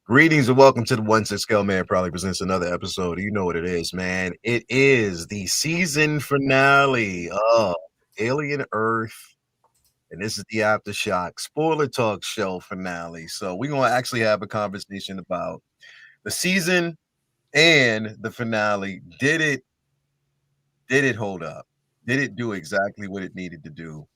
Greetings and welcome to the 1-6 Scale Man probably presents another episode. You know what it is, man. It is the season finale of Alien Earth, and this is the Aftershock spoiler talk show finale. So we're gonna actually have a conversation about the season and the finale. Did it hold up? Did it do exactly what it needed to do?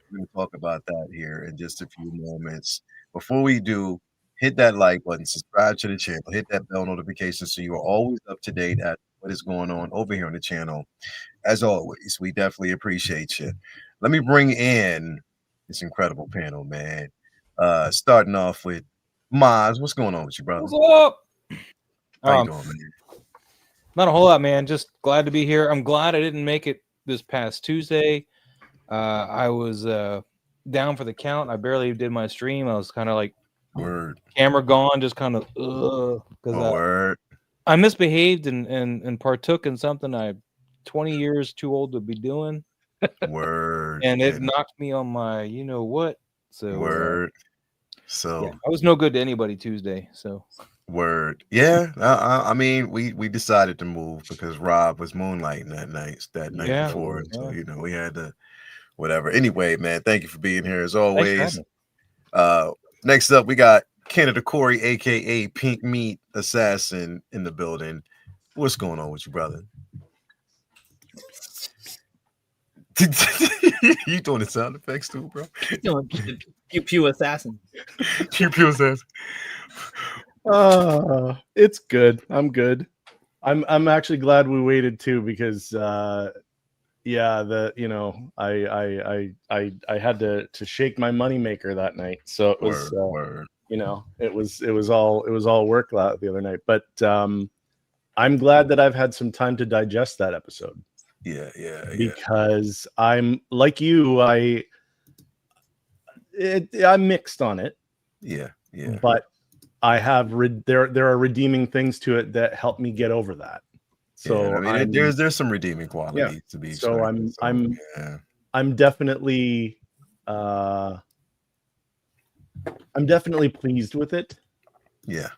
We're gonna talk about that here in just a few moments. Before we do, hit that like button, subscribe to the channel, hit that bell notification so you are always up to date at what is going on over here on the channel. As always, we definitely appreciate you. Let me bring in this incredible panel, man. Starting off with Maz. What's going on with you, brother? What's up? How you doing, man? Not a whole lot, man. Just glad to be here. I'm glad I didn't make it this past Tuesday. I was down for the count. I barely did my stream. I was kind of like Word. camera gone, just kind of because Word. I misbehaved and partook in something I'm 20 years too old to be doing. Word. And it knocked me on my you know what. So word. So yeah, I was no good to anybody Tuesday. So word. Yeah. I mean, we decided to move because Rob was moonlighting that night before. And so, we had to whatever. Anyway, man, thank you for being here as always. Next up, we got Canada Corey, aka Pink Meat Assassin, in the building. What's going on with you, brother? You doing the sound effects too, bro? Pew pew assassin. Pew pew assassin. It's good. I'm good. I'm actually glad we waited too because I had to shake my moneymaker that night. So it was it was all work the other night. But I'm glad that I've had some time to digest that episode. Yeah. Because I'm like you, I'm mixed on it. Yeah. But I have there are redeeming things to it that help me get over that. So I mean, there's some redeeming qualities to be. So I'm definitely pleased with it. Yeah,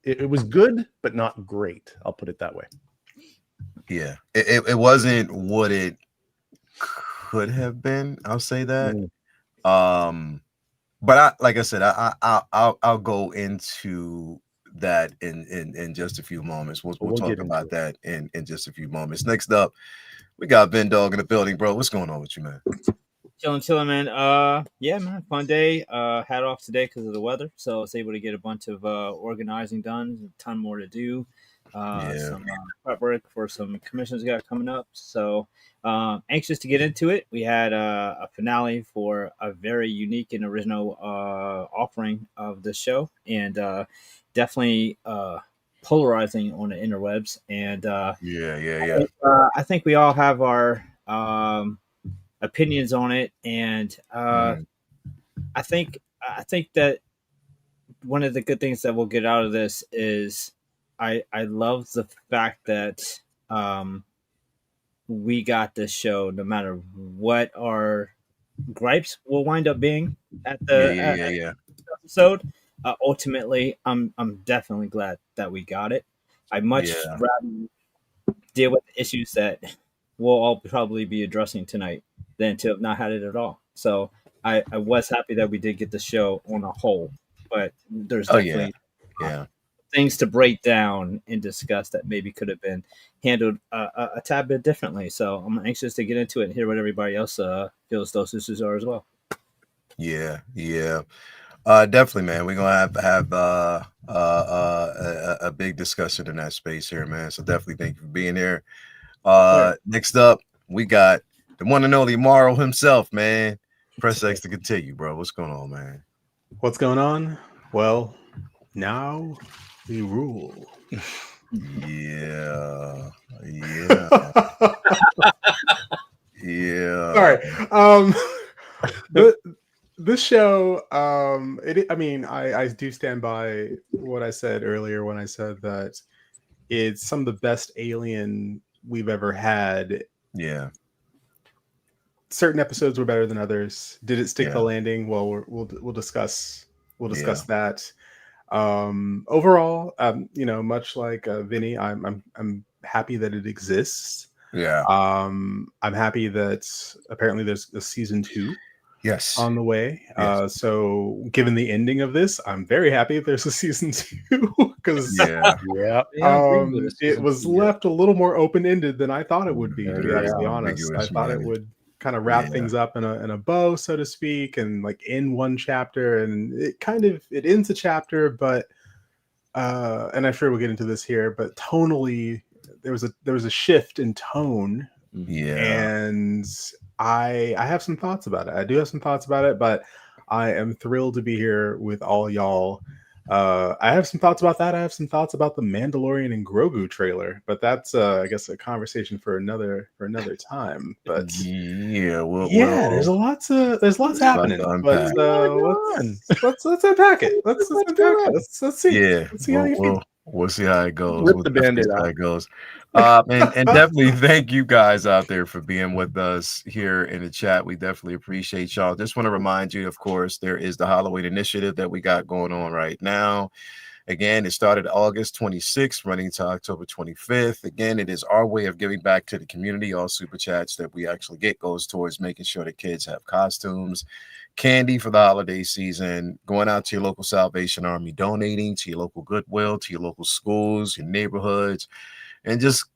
it was good, but not great. I'll put it that way. Yeah, it wasn't what it could have been. I'll say that. But like I said, I'll go into that in just a few moments. We'll talk about that in just a few moments. Next up, we got Ben Dog in the building, bro. What's going on with you, man? Chilling, man. Yeah, man. Fun day. Had off today because of the weather, so I was able to get a bunch of organizing done. A ton more to do. Some prep work for some commissions we got coming up. So anxious to get into it. We had a finale for a very unique and original offering of the show, and definitely polarizing on the interwebs. And I think we all have our opinions on it, and I think that one of the good things that we'll get out of this is I love the fact that we got this show no matter what our gripes will wind up being at the episode. Ultimately, I'm definitely glad that we got it. I much rather deal with the issues that we'll all probably be addressing tonight than to have not had it at all. So I was happy that we did get the show on a whole, but there's definitely things to break down and discuss that maybe could have been handled a tad bit differently. So I'm anxious to get into it and hear what everybody else feels those issues are as well. Yeah. Definitely, man. We're gonna have a big discussion in that space here, man. So definitely thank you for being here. Next up, we got the one and only Morrow himself, man. Press X to continue, bro. What's going on, man? What's going on? Well, now we rule. Yeah. All right. This show, I do stand by what I said earlier when I said that it's some of the best Alien we've ever had. Yeah. Certain episodes were better than others. Did it stick the landing? Well, we'll discuss that. Overall, much like Vinny, I'm happy that it exists. Yeah. I'm happy that apparently there's a season 2 Yes. on the way. Yes. So given the ending of this, I'm very happy if there's a season 2 because Yeah. it was left a little more open ended than I thought it would be. To be Very actually honest, I ambiguous, thought it man. would kind of wrap Yeah. things up in a bow, so to speak, and like in one chapter. And it ends a chapter, but and I'm sure we'll get into this here, but tonally there was a shift in tone, Yeah. and I have some thoughts about it. I do have some thoughts about it, but I am thrilled to be here with all y'all. I have some thoughts about that. I have some thoughts about the Mandalorian and Grogu trailer, but that's I guess a conversation for another time. But yeah, there's lots happening. But let's unpack it. Let's unpack it. Let's see. Yeah, Let's see how you feel. we'll see how it goes. Rip We'll the definitely Band-Aid see how off. it goes. And definitely thank you guys out there for being with us here in the chat. We definitely appreciate y'all. Just want to remind you, of course, there is the Halloween initiative that we got going on right now. Again, it started August 26th, running to October 25th. Again, it is our way of giving back to the community. All super chats that we actually get goes towards making sure the kids have costumes, candy for the holiday season, going out to your local Salvation Army, donating to your local Goodwill, to your local schools, your neighborhoods, and just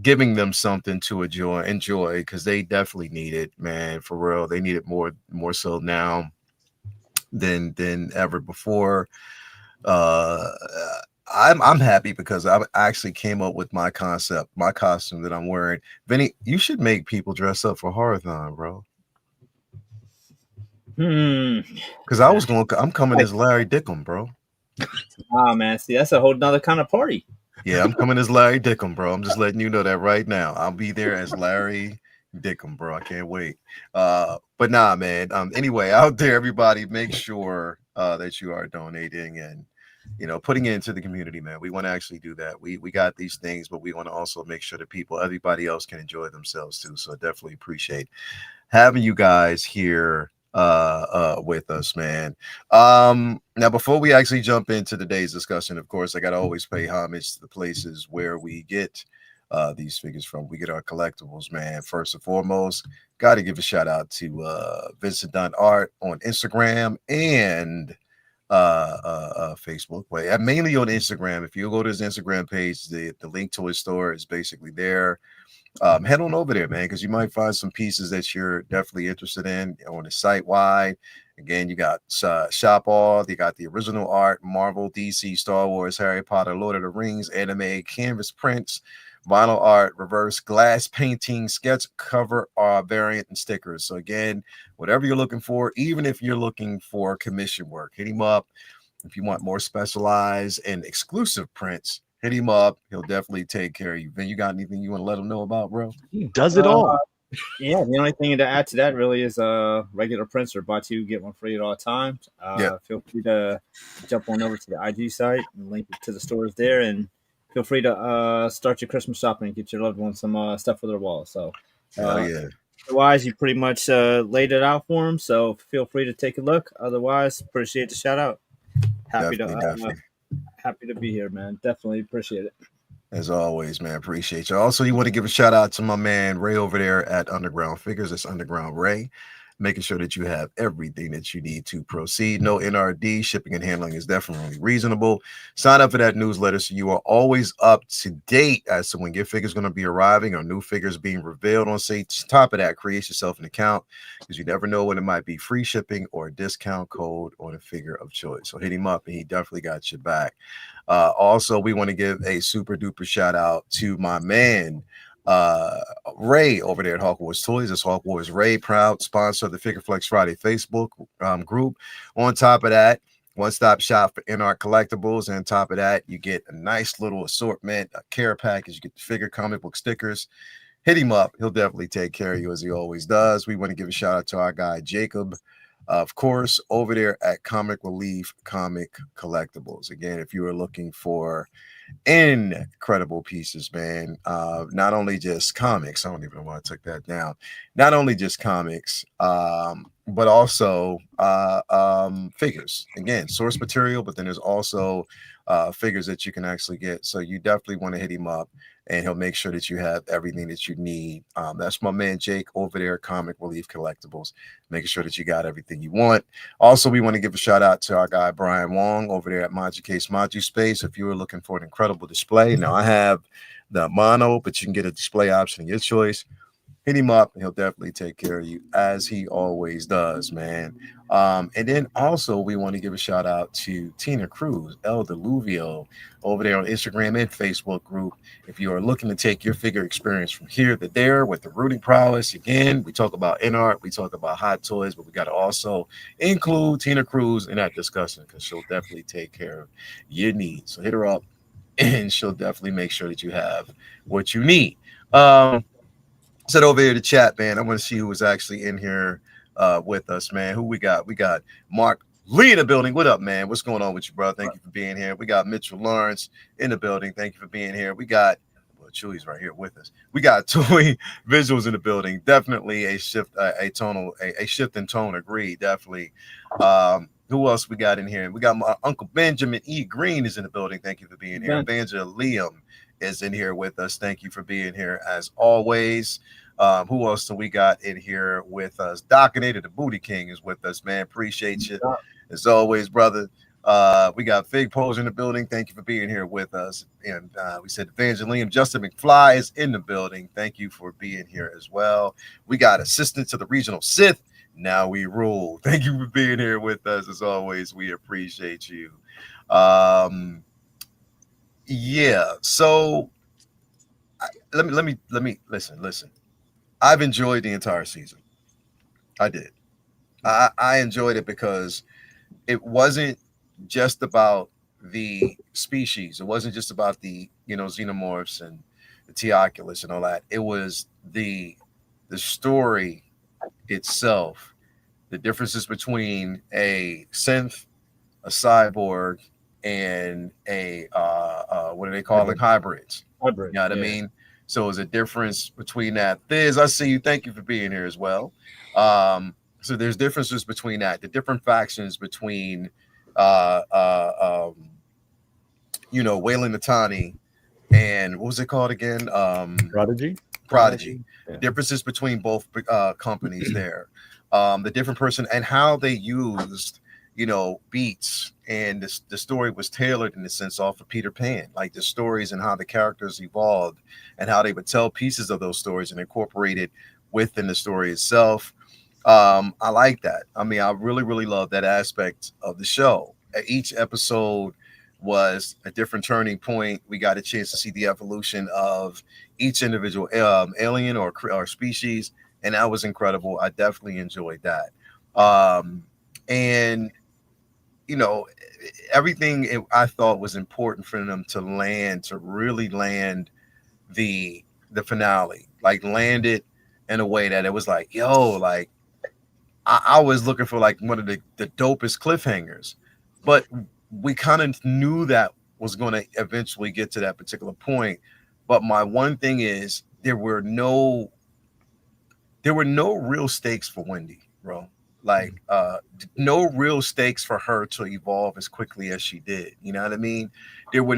giving them something to enjoy because they definitely need it, man. For real, they need it more so now than ever before. I'm happy because I actually came up with my costume that I'm wearing. Vinny, you should make people dress up for Horathon, bro. Because I'm coming as Larry Dickham, bro. Ah, man, see, that's a whole nother kind of party. Yeah, I'm coming as Larry Dickham, bro. I'm just letting you know that right now. I'll be there as Larry Dickham, bro. I can't wait. But nah, man. Anyway, out there, everybody, make sure that you are donating and putting it into the community, man. We want to actually do that. We got these things, but we want to also make sure that everybody else can enjoy themselves too. So definitely appreciate having you guys here with us, man. Now before we actually jump into today's discussion, of course, I gotta always pay homage to the places where we get these figures from. We get our collectibles, man. First and foremost, gotta give a shout out to Vincent Dunn Art on Instagram and Facebook, but mainly on Instagram. If you go to his Instagram page, the link to his store is basically there. Head on over there, man, because you might find some pieces that you're definitely interested in on the site wide. Again, you got Shop All, you got the original art, Marvel, DC, Star Wars, Harry Potter, Lord of the Rings, anime, canvas prints, vinyl art, reverse glass painting, sketch cover, variant, and stickers. So again, whatever you're looking for, even if you're looking for commission work, hit him up. If you want more specialized and exclusive prints, hit him up. He'll definitely take care of you. Ben, you got anything you want to let him know about, bro? He does it all. Yeah, the only thing to add to that really is regular prints are buy two, get one free at all times. Feel free to jump on over to the IG site and link to the stores there, and feel free to start your Christmas shopping and get your loved ones some stuff for their wall. So, otherwise, you pretty much laid it out for them. So feel free to take a look. Otherwise, appreciate the shout out. Happy to be here, man. Definitely appreciate it. As always, man, appreciate you. Also, you want to give a shout out to my man Ray over there at Underground Figures. That's Underground Ray, making sure that you have everything that you need to proceed. No NRD, shipping and handling is definitely reasonable. Sign up for that newsletter so you are always up to date as to when your figure is going to be arriving or new figures being revealed on site. Top of that, create yourself an account because you never know when it might be free shipping or a discount code on a figure of choice. So hit him up and he definitely got your back. Also, we want to give a super duper shout out to my man Ray over there at Hawk Wars Toys. It's Hawk Wars Ray, proud sponsor of the Figure Flex Friday Facebook group. On top of that, one-stop shop for in-art collectibles. And on top of that, you get a nice little assortment, a care package. You get the figure, comic book stickers. Hit him up. He'll definitely take care of you as he always does. We want to give a shout out to our guy, Jacob. Of course, over there at Comic Relief Comic Collectibles. Again, if you are looking for incredible pieces, man, not only just comics, I don't even know why I took that down. Not only just comics, but also figures. Again, source material, but then there's also figures that you can actually get. So you definitely want to hit him up, and he'll make sure that you have everything that you need. That's my man Jake over there at Comic Relief Collectibles, making sure that you got everything you want. Also, we want to give a shout out to our guy Brian Wong over there at Maju Case Maju Space. If you were looking for an incredible display, now I have the mono, but you can get a display option of your choice. Hit him up and he'll definitely take care of you as he always does, man. And then also we want to give a shout out to Tina Cruz, El Deluvio, over there on Instagram and Facebook group. If you are looking to take your figure experience from here to there with the rooting prowess, again, we talk about in art, we talk about hot toys, but we got to also include Tina Cruz in that discussion because she'll definitely take care of your needs. So hit her up and she'll definitely make sure that you have what you need. Said over here to chat, man. I want to see who was actually in here with us, man. Who we got? We got Mark Lee in the building. What up, man? What's going on with you, bro? Thank you for being here. We got Mitchell Lawrence in the building. Thank you for being here. We got Chewy's right here with us. We got Toy Visuals in the building. Definitely a shift, a shift in tone. Agreed. Definitely. Who else we got in here? We got my Uncle Benjamin E. Green is in the building. Thank you for being here. Evangel Liam is in here with us. Thank you for being here as always. Who else do we got in here with us? Docinator, the Booty King, is with us, man. Appreciate you as always, brother. We got Fig Pose in the building. Thank you for being here with us. And we said Evangeline Justin McFly is in the building. Thank you for being here as well. We got assistant to the regional Sith. Now we rule. Thank you for being here with us as always. We appreciate you. Yeah. So let me listen. I've enjoyed the entire season. I did. I enjoyed it because it wasn't just about the species. It wasn't just about the xenomorphs and the Teoculus and all that. It was the story itself, the differences between a synth, a cyborg, and a what do they call it? Hybrids. Hybrid. You know what I mean? So there's a difference between that. Thiz, I see you. Thank you for being here as well. So there's differences between that, the different factions between Wayland Yutani and what was it called again? Prodigy. Yeah. Differences between both companies there. The different person and how they used beats, and the story was tailored in the sense off of Peter Pan, like the stories and how the characters evolved and how they would tell pieces of those stories and incorporate it within the story itself. I like that. I mean, I really, really love that aspect of the show. Each episode was a different turning point. We got a chance to see the evolution of each individual alien or species, and that was incredible. I definitely enjoyed that. And everything I thought was important for them to really land the finale, like land it in a way that it was like, like I was looking for like one of the dopest cliffhangers, but we kind of knew that was going to eventually get to that particular point. But my one thing is there were no real stakes for Wendy, bro. Like no real stakes for her to evolve as quickly as she did. You know what I mean? There were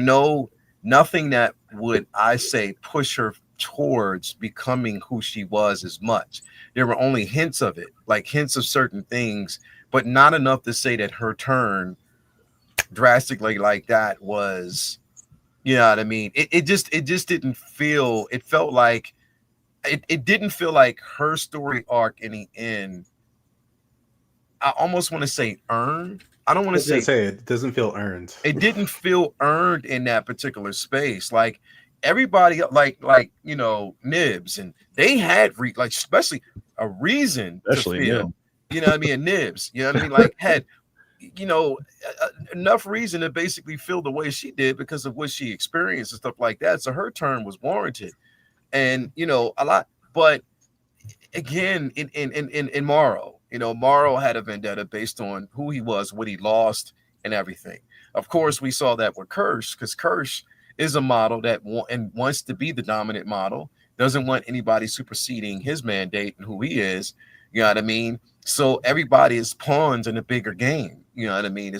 nothing that would, I say, push her towards becoming who she was as much. There were only hints of it, like hints of certain things, but not enough to say that her turn drastically like that was, you know what I mean? It just didn't feel, it felt like it didn't feel like her story arc in the end. I almost want to say earned. I don't want to say it doesn't feel earned. It didn't feel earned in that particular space. Like everybody, like Nibs, and they had especially a reason to feel. Nib. You know what I mean? And Nibs, you know what I mean? Like had enough reason to basically feel the way she did because of what she experienced and stuff like that. So her turn was warranted, and a lot. But again, in Morrow. Morrow had a vendetta based on who he was, what he lost, and everything. Of course, we saw that with Kirsch, because Kirsch is a model that wants to be the dominant model, doesn't want anybody superseding his mandate and who he is. You know what I mean? So everybody is pawns in a bigger game. You know what I mean?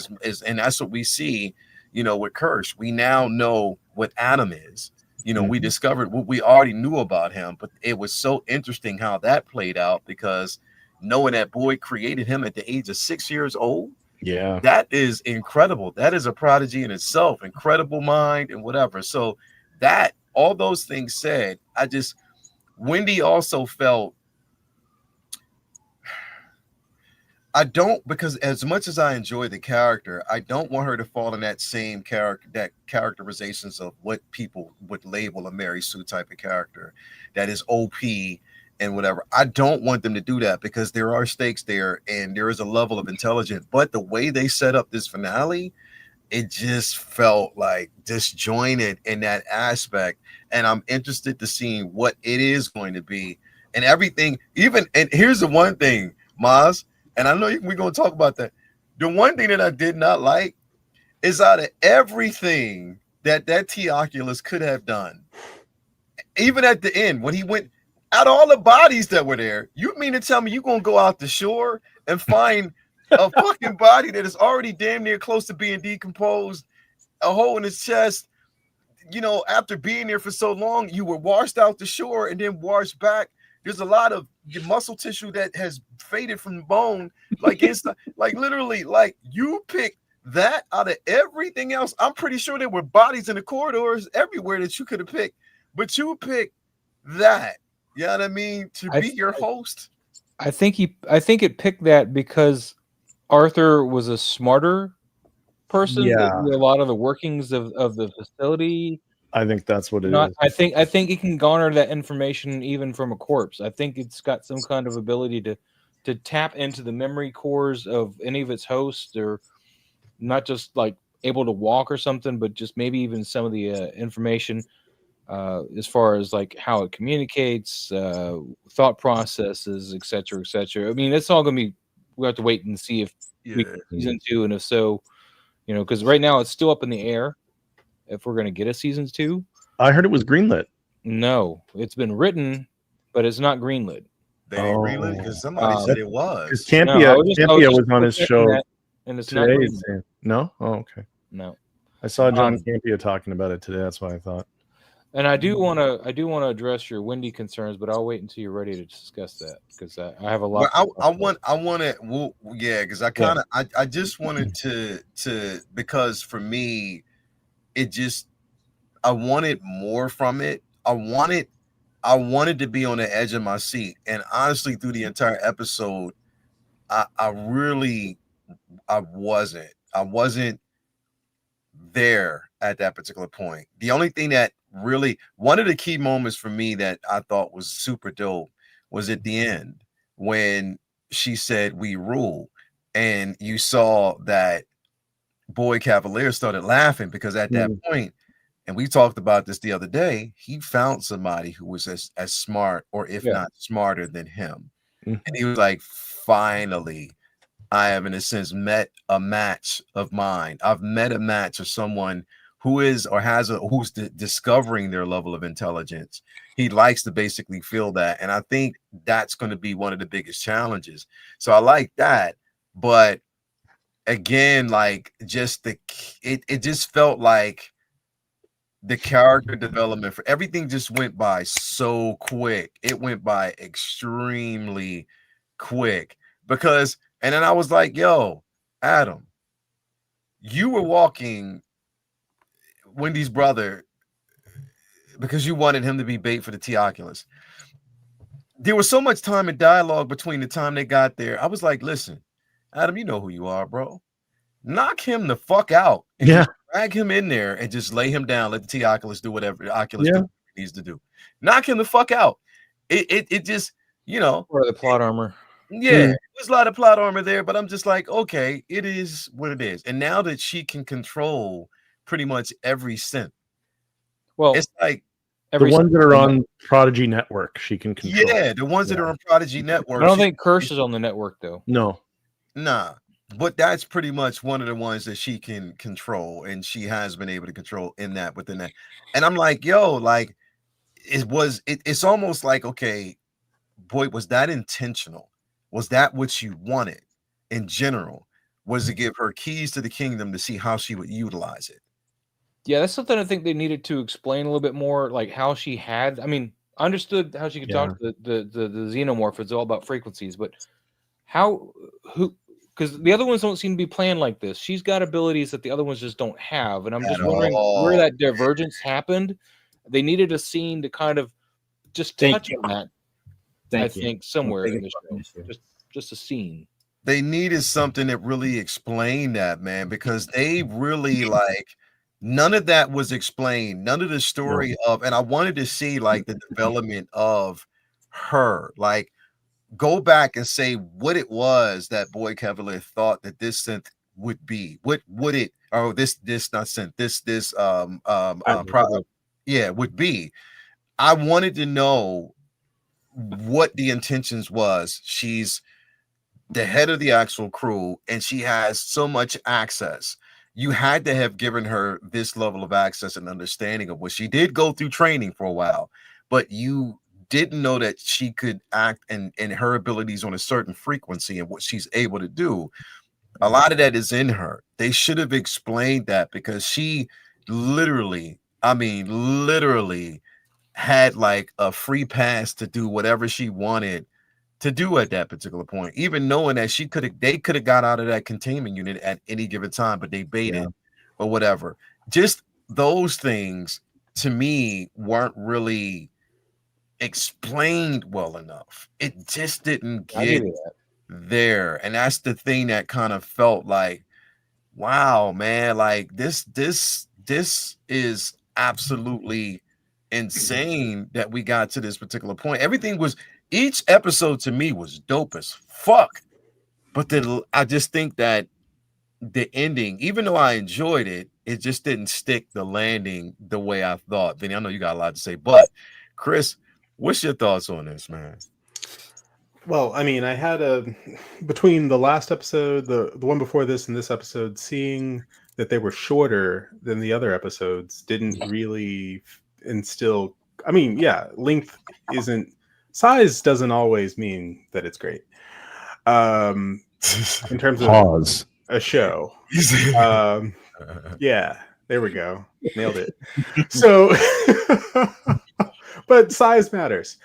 And that's what we see, with Kirsch. We now know what Adam is. We discovered what we already knew about him, but it was so interesting how that played out because knowing that Boyd created him at the age of 6 years old, yeah, that is incredible. That is a prodigy in itself, incredible mind and whatever. So that all those things said, Wendy also felt because as much as I enjoy the character, I don't want her to fall in that same characterizations of what people would label a Mary Sue type of character that is OP and whatever. I don't want them to do that because there are stakes there and there is a level of intelligence. But the way they set up this finale, it just felt like disjointed in that aspect. And I'm interested to see what it is going to be and everything. And here's the one thing, Maz, and I know we're going to talk about that. The one thing that I did not like is out of everything that Teoculus could have done, even at the end, when he went out of all the bodies that were there, you mean to tell me you're going to go out the shore and find a fucking body that is already damn near close to being decomposed, a hole in his chest, after being there for so long, you were washed out the shore and then washed back. There's a lot of your muscle tissue that has faded from the bone, like literally, like you pick that out of everything else. I'm pretty sure there were bodies in the corridors everywhere that you could have picked, but you picked that. You know what I mean? To be your host. I think it picked that because Arthur was a smarter person. Yeah, a lot of the workings of the facility. I think that's what it is. I think it can garner that information even from a corpse. I think it's got some kind of ability to tap into the memory cores of any of its hosts, or not just like able to walk or something, but just maybe even some of the information as far as like how it communicates, thought processes, etc., etc. I mean, it's all gonna be. We have to wait and see if we get season 2, and if so, because right now it's still up in the air if we're going to get a season 2. I heard it was greenlit. No, it's been written, but it's not greenlit. They ain't greenlit because somebody said it was. Because Campia was on his show and it's today. Not no? Oh, okay. No. I saw John Campia talking about it today. That's why I thought. And I do want to address your Wendy concerns, but I'll wait until you're ready to discuss that because I have a lot. Well, I want to. Well, yeah, because I just wanted to because for me, it just I wanted more from it. I wanted to be on the edge of my seat, and honestly, through the entire episode, I wasn't there at that particular point. The only thing that really, one of the key moments for me that I thought was super dope was at the end when she said "we rule," and you saw that Boyd Cavalier started laughing because at that point, and we talked about this the other day, he found somebody who was as smart, or if not smarter than him. And he was like, finally, I have, in a sense, met a match of mine. I've met a match of someone who is or has who's discovering their level of intelligence. He likes to basically feel that. And I think that's going to be one of the biggest challenges. So I like that. But again, like just it just felt like the character development for everything just went by so quick. It went by extremely quick because, and then I was like, yo, Adam, you were walking Wendy's brother because you wanted him to be bait for the Teoculus. There was so much time and dialogue between the time they got there. I was like, listen, Adam, you know who you are, bro. Knock him the fuck out. And just drag him in there and just lay him down. Let the Teoculus do whatever the Oculus needs to do. Knock him the fuck out. It just, or the plot armor. Yeah, there's a lot of plot armor there, but I'm just like, okay, it is what it is. And now that she can control pretty much every synth, well, it's like the ones that are on Prodigy Network, she can control. Yeah, the ones that are on Prodigy Network. I don't think Kirsch is on the network though. No. Nah. But that's pretty much one of the ones that she can control, and she has been able to control within that. And I'm like, yo, like it's almost like, okay, boy, was that intentional? Was that what you wanted in general? Was to give her keys to the kingdom to see how she would utilize it? Yeah, that's something I think they needed to explain a little bit more, like how she had. I mean, I understood how she could talk to the xenomorph. It's all about frequencies, but how who? Because the other ones don't seem to be playing like this. She's got abilities that the other ones just don't have, and I'm At just wondering where all. that divergence happened. They needed a scene to kind of just touch on that. I think somewhere in the show, just a scene. They needed something that really explained that, man, because they really like none of that was explained. None of the story of, and I wanted to see like the development of her, like go back and say what it was that Boy Cavalier thought that this synth would be. What would it? Oh, this not synth. Yeah, would be. I wanted to know what the intentions was. She's the head of the actual crew, and she has so much access. You had to have given her this level of access and understanding of what she did go through training for a while, but you didn't know that she could act and her abilities on a certain frequency and what she's able to do. A lot of that is in her. They should have explained that because she literally, I mean, literally had like a free pass to do whatever she wanted to do at that particular point, even knowing that they could have got out of that containment unit at any given time, but they baited or whatever. Just those things to me weren't really explained well enough. It just didn't get there. And that's the thing that kind of felt like, wow, man, like this is absolutely insane that we got to this particular point. Everything was each episode to me was dope as fuck. But then I just think that the ending, even though I enjoyed it, it just didn't stick the landing the way I thought. Vinny, I know you got a lot to say, but Chris, what's your thoughts on this, man? Well, I mean, I had between the last episode, the one before this and this episode, seeing that they were shorter than the other episodes didn't really instill. I mean, yeah, length isn't size doesn't always mean that it's great. In terms of a show, yeah, there we go, nailed it. So, but size matters.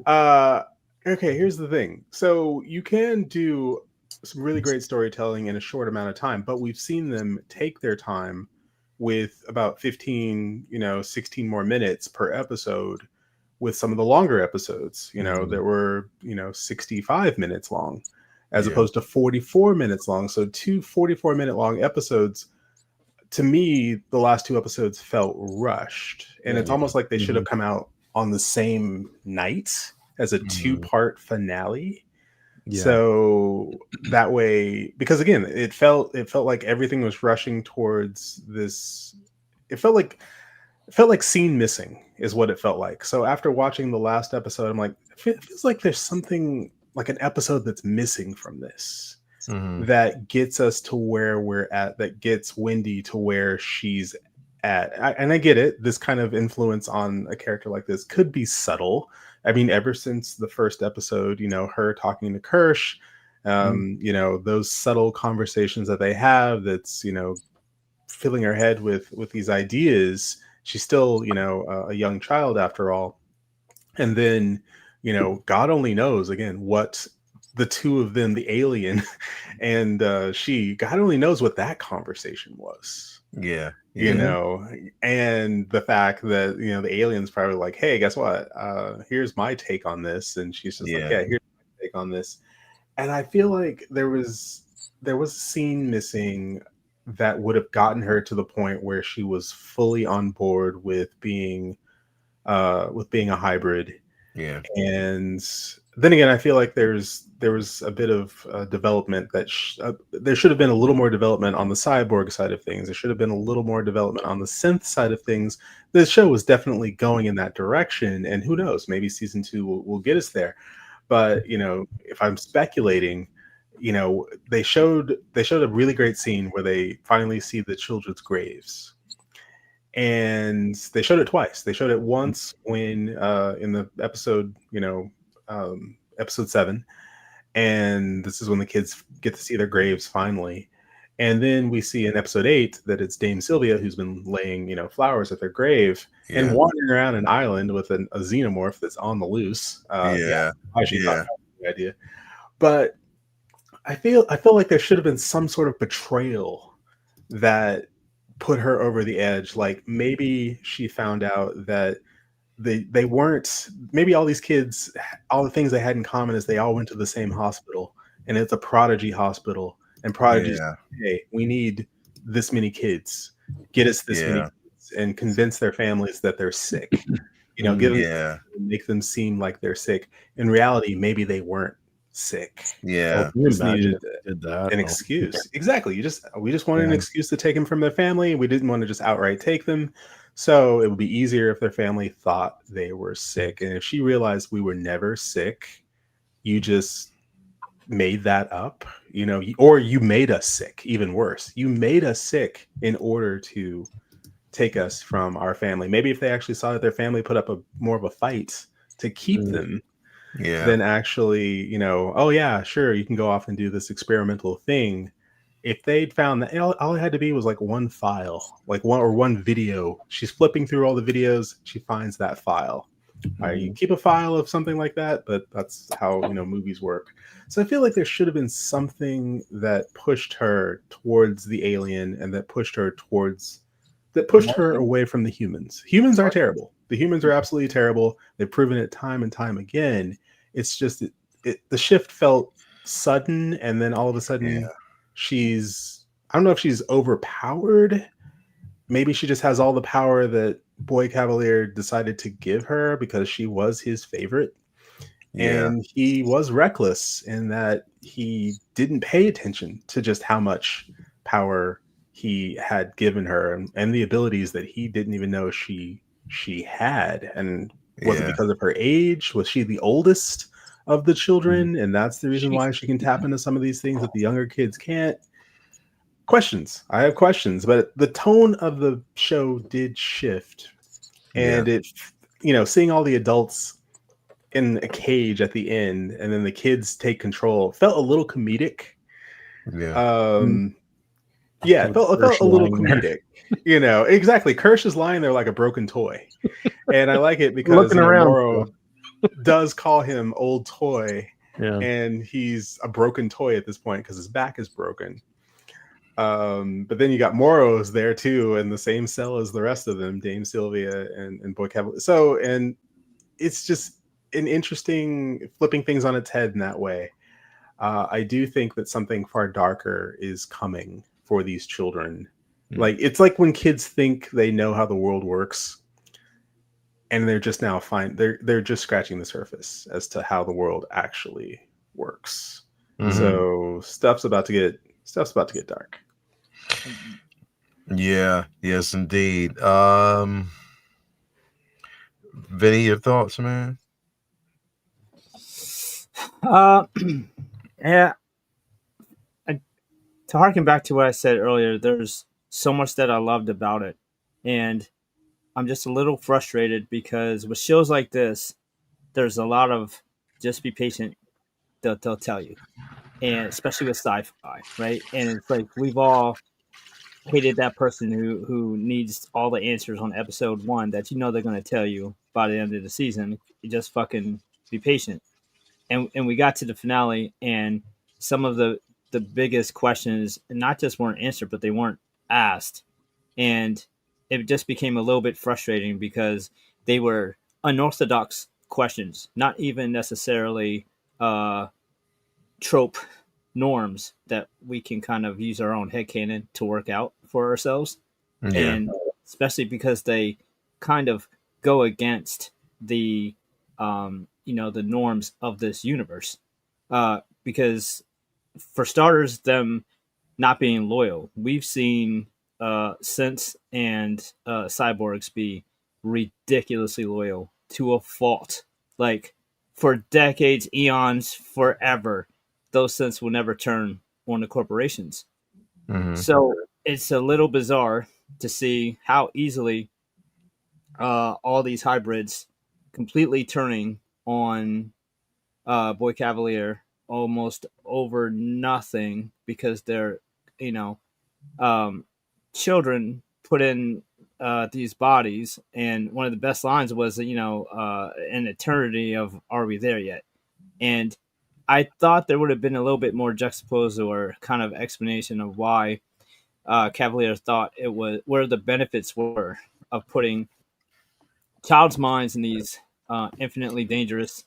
Okay, here's the thing. So you can do some really great storytelling in a short amount of time, but we've seen them take their time with about 15, 16 more minutes per episode with some of the longer episodes, that were, 65 minutes long as opposed to 44 minutes long. So two 44-minute long episodes. To me, the last two episodes felt rushed, and it's almost like they should have come out on the same night as a two-part finale. So that way, because again, it felt like everything was rushing towards this. It felt like scene missing is what it felt like. So after watching the last episode, I'm like, it feels like there's something like an episode that's missing from this. That gets us to where we're at, that gets Wendy to where she's at. And I get it. This kind of influence on a character like this could be subtle. I mean, ever since the first episode, her talking to Kirsch, those subtle conversations that they have, that's, filling her head with these ideas. She's still, a young child after all. And then, God only knows, again, what the two of them, the alien and God only knows what that conversation was. And the fact that, the alien's probably like, hey, guess what? Here's my take on this. And she's just like, yeah, here's my take on this. And I feel like there was a scene missing that would have gotten her to the point where she was fully on board with being a hybrid. And then again, I feel like there was a bit of development that there should have been a little more development on the cyborg side of things. There should have been a little more development on the synth side of things. The show was definitely going in that direction, and who knows, maybe season 2 will get us there. But if I'm speculating, they showed a really great scene where they finally see the children's graves. And they showed it twice. They showed it once when in the episode, episode 7, and this is when the kids get to see their graves finally. And then we see in episode 8 that it's Dame Sylvia who's been laying, flowers at their grave and wandering around an island with a xenomorph that's on the loose. I actually thought that was a good idea. But I feel like there should have been some sort of betrayal that put her over the edge. Like maybe she found out that they weren't, maybe all these kids, all the things they had in common is they all went to the same hospital, and it's a prodigy hospital, and prodigies, hey, we need this many kids, get us this many kids, and convince their families that they're sick, make them seem like they're sick. In reality, maybe they weren't sick. We just needed an excuse. Exactly. We just wanted an excuse to take them from their family. We didn't want to just outright take them. So it would be easier if their family thought they were sick. And if she realized we were never sick, you just made that up, or you made us sick. Even worse, you made us sick in order to take us from our family. Maybe if they actually saw that their family put up more of a fight to keep them, then actually, oh yeah, sure, you can go off and do this experimental thing. If they'd found that all it had to be was like one file, like one video. She's flipping through all the videos. She finds that file. All right, you keep a file of something like that, but that's how, movies work. So I feel like there should have been something that pushed her towards the alien and that pushed her away from the humans. Humans are terrible. The humans are absolutely terrible. They've proven it time and time again. It's just the shift felt sudden, and then all of a sudden I don't know if she's overpowered. Maybe she just has all the power that Boy Cavalier decided to give her because she was his favorite. And he was reckless in that he didn't pay attention to just how much power he had given her and the abilities that he didn't even know she had. And was it because of her age? Was she the oldest of the children? And that's the reason why she can tap into some of these things that the younger kids can't. Questions. I have questions, but the tone of the show did shift. And it, seeing all the adults in a cage at the end and then the kids take control felt a little comedic. It felt a little comedic. Exactly. Kirsch is lying there like a broken toy. And I like it because Morrow does call him old toy. And he's a broken toy at this point because his back is broken. But then you got Morrow's there too, in the same cell as the rest of them, Dame Sylvia and Boy Cavalier. So, and it's just an interesting flipping things on its head in that way. I do think that something far darker is coming for these children. Like, it's like when kids think they know how the world works, and they're just now they're just scratching the surface as to how the world actually works. So stuff's about to get dark. Yes indeed. Vinny, your thoughts, man? Yeah. To harken back to what I said earlier, there's so much that I loved about it, and I'm just a little frustrated because with shows like this, there's a lot of just be patient. They'll tell you, and especially with sci-fi, right? And it's like we've all hated that person who needs all the answers on episode 1 that they're going to tell you by the end of the season. You just fucking be patient. And we got to the finale, and some of the biggest questions not just weren't answered, but they weren't asked. And it just became a little bit frustrating because they were unorthodox questions, not even necessarily trope norms that we can kind of use our own headcanon to work out for ourselves. And especially because they kind of go against the the norms of this universe, because for starters, them not being loyal, we've seen Synths and cyborgs be ridiculously loyal to a fault. Like for decades, eons, forever, those Synths will never turn on the corporations. So it's a little bizarre to see how easily all these hybrids completely turning on Boy Cavalier almost over nothing because they're, you know, um, children put in these bodies. And one of the best lines was, an eternity of "Are we there yet?" And I thought there would have been a little bit more juxtaposed or kind of explanation of why Cavalier thought it was, where the benefits were of putting child's minds in these infinitely dangerous,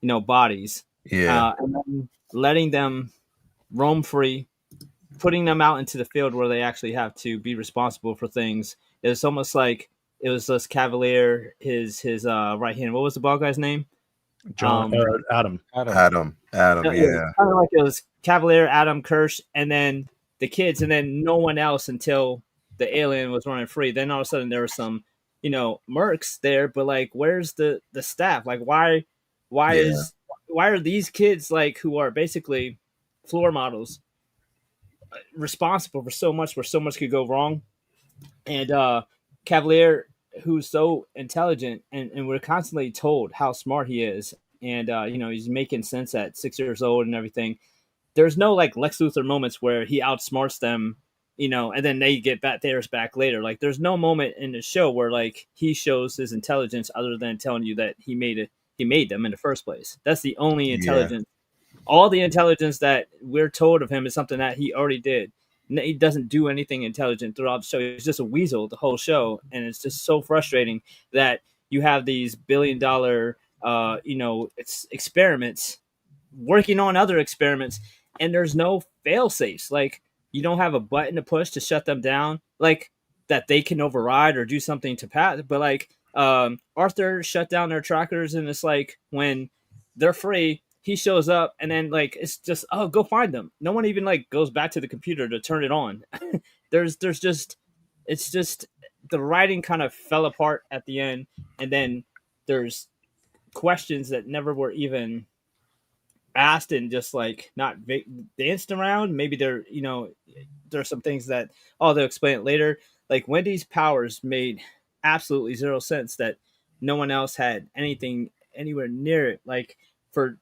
bodies, Yeah. and then letting them roam free, putting them out into the field where they actually have to be responsible for things. It's almost like it was this Cavalier, his right hand. What was the ball guy's name? John, Adam. Adam. Yeah. Kind of like it was Cavalier, Adam, Kirsch, and then the kids, and then no one else until the alien was running free. Then all of a sudden there were some, mercs there, but like, where's the staff? Like, why Yeah. is why are these kids, like, who are basically floor models, responsible for so much, where so much could go wrong? And Cavalier, who's so intelligent, and we're constantly told how smart he is, and he's making sense at 6 years old and everything. There's no like Lex Luthor moments where he outsmarts them, and then they get theirs back later. Like, there's no moment in the show where like he shows his intelligence other than telling you that he made them in the first place. That's the only intelligence. All the intelligence that we're told of him is something that he already did. He doesn't do anything intelligent throughout the show. He's just a weasel the whole show, and it's just so frustrating that you have these $1 billion, experiments, working on other experiments, and there's no fail safes. Like, you don't have a button to push to shut them down, like, that they can override or do something to pass. But like, Arthur shut down their trackers, and it's like, when they're free, he shows up, and then like, it's just, oh, go find them. No one even like goes back to the computer to turn it on. there's just it's just the writing kind of fell apart at the end, and then there's questions that never were even asked, and just like not danced around. Maybe there's some things that, oh, they'll explain it later. Like, Wendy's powers made absolutely zero sense, that no one else had anything anywhere near it. Like, for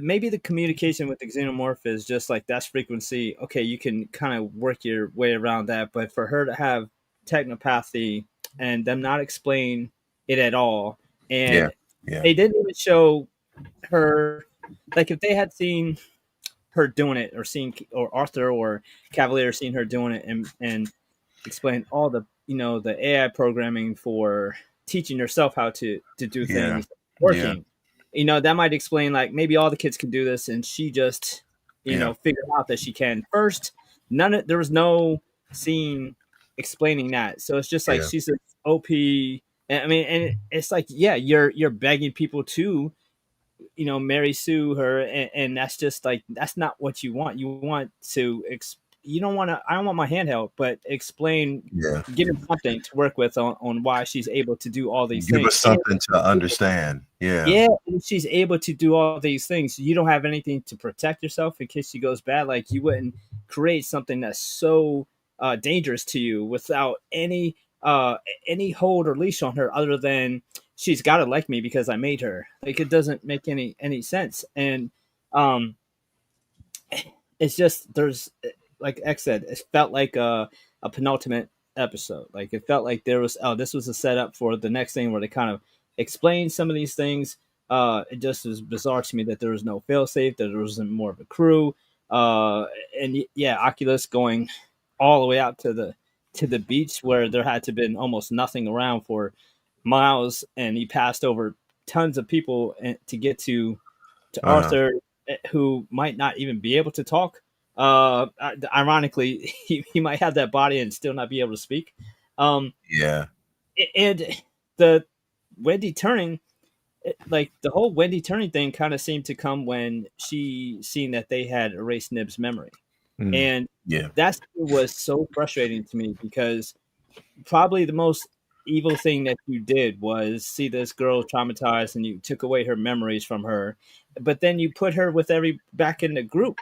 maybe the communication with the xenomorph is just like, that's frequency. Okay, you can kind of work your way around that. But for her to have technopathy and them not explain it at all, and they didn't even show her, like, if they had seen her doing it, or Arthur or Cavalier seen her doing it, and explain all the the AI programming for teaching herself how to do things working. That might explain, like, maybe all the kids can do this, and she just figured out that she can first. There was no scene explaining that, so it's just like, she's an OP. I mean, and it's like, yeah, you're begging people to Mary Sue her, and that's just like, that's not what you want. You want to you don't want to, I don't want my handheld, but explain, give him something to work with on why she's able to do all these things. Give us something to understand. Yeah, and she's able to do all these things. You don't have anything to protect yourself in case she goes bad. Like, you wouldn't create something that's so dangerous to you without any hold or leash on her, other than she's got to like me because I made her. Like, it doesn't make any sense. And it's just, there's, like X said, it felt like a penultimate episode. Like, it felt like there was, this was a setup for the next thing, where they kind of explain some of these things. It just was bizarre to me that there was no failsafe, that there wasn't more of a crew. And yeah, Oculus going all the way out to the beach, where there had to have been almost nothing around for miles, and he passed over tons of people to get to Arthur, who might not even be able to talk. Ironically, he might have that body and still not be able to speak. And the Wendy turning, like, the whole Wendy turning thing kind of seemed to come when she seen that they had erased Nib's memory. And that was so frustrating to me, because probably the most evil thing that you did was see this girl traumatized, and you took away her memories from her, but then you put her with back in the group.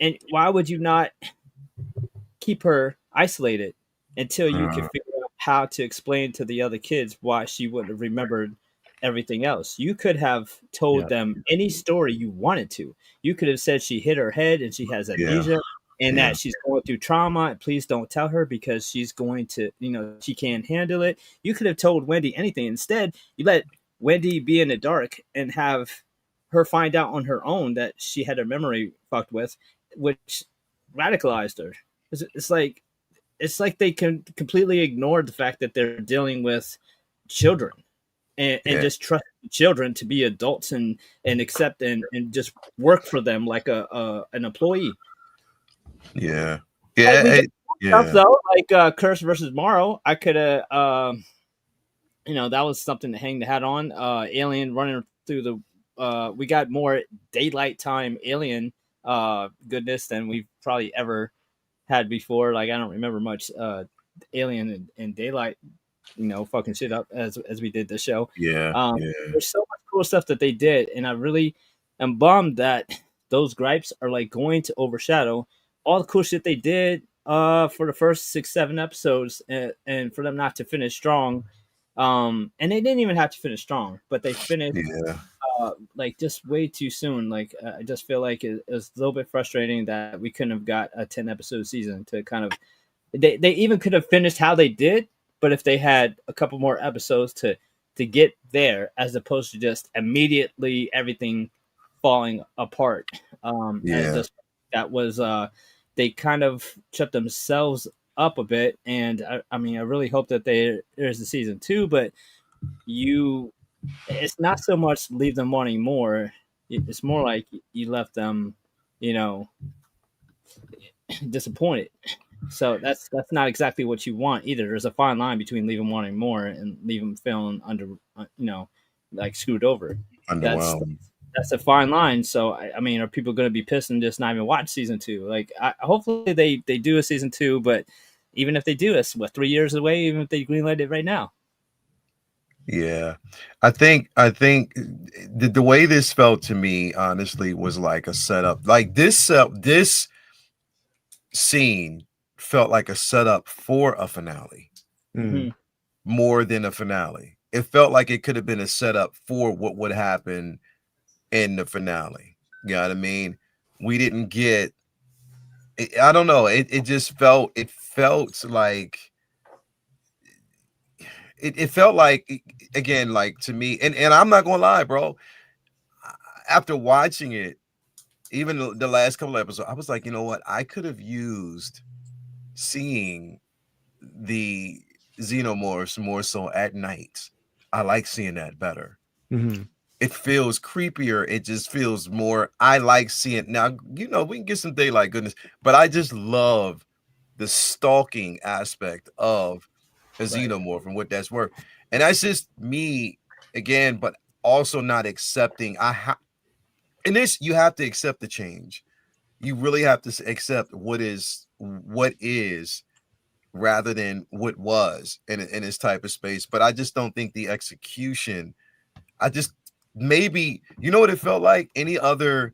And why would you not keep her isolated until you can figure out how to explain to the other kids why she wouldn't have remembered everything else. You could have told them any story you wanted to. You could have said she hit her head and she has amnesia and that she's going through trauma. Please don't tell her because she's going to, she can't handle it. You could have told Wendy anything. Instead, you let Wendy be in the dark and have her find out on her own that she had her memory fucked with, which radicalized her. It's like they can completely ignore the fact that they're dealing with children and just trust children to be adults and accept and just work for them like an employee. Yeah. Stuff though, like Curse versus Morrow, I could have that was something to hang the hat on. Alien running through the we got more daylight time alien goodness than we've probably ever had before. Like I don't remember much alien and daylight fucking shit up as we did this show. There's so much cool stuff that they did, and I really am bummed that those gripes are like going to overshadow all the cool shit they did for the first 6-7 episodes, and for them not to finish strong. And they didn't even have to finish strong, but they finished like just way too soon. Like I just feel like it was a little bit frustrating that we couldn't have got a 10 episode season to kind of. They even could have finished how they did, but if they had a couple more episodes to get there, as opposed to just immediately everything falling apart. And just, that was they kind of shut themselves up a bit, and I mean I really hope that there's a season 2, but it's not so much leave them wanting more. It's more like you left them, disappointed. So that's not exactly what you want either. There's a fine line between leave them wanting more and leave them feeling under, like screwed over. That's a fine line. So I mean, are people going to be pissed and just not even watch season 2? Like, hopefully they do a season 2, but even if they do, it's 3 years away. Even if they greenlight it right now. Yeah, I think the way this felt to me, honestly, was like a setup. Like this scene felt like a setup for a finale, more than a finale. It felt like it could have been a setup for what would happen in the finale. You know what I mean? We didn't get. I don't know. It just felt. It felt like. It felt like, again, like to me, and I'm not gonna lie, bro. After watching it, even the last couple of episodes, I was like, you know what? I could have used seeing the xenomorphs more so at night. I like seeing that better. It feels creepier. It just feels more. I like seeing now. We can get some daylight goodness, but I just love the stalking aspect of a xenomorph and what that's worth. And that's just me again, but also not accepting. In this, you have to accept the change. You really have to accept what is rather than what was in this type of space. But I just don't think the execution. Maybe what it felt like. Any other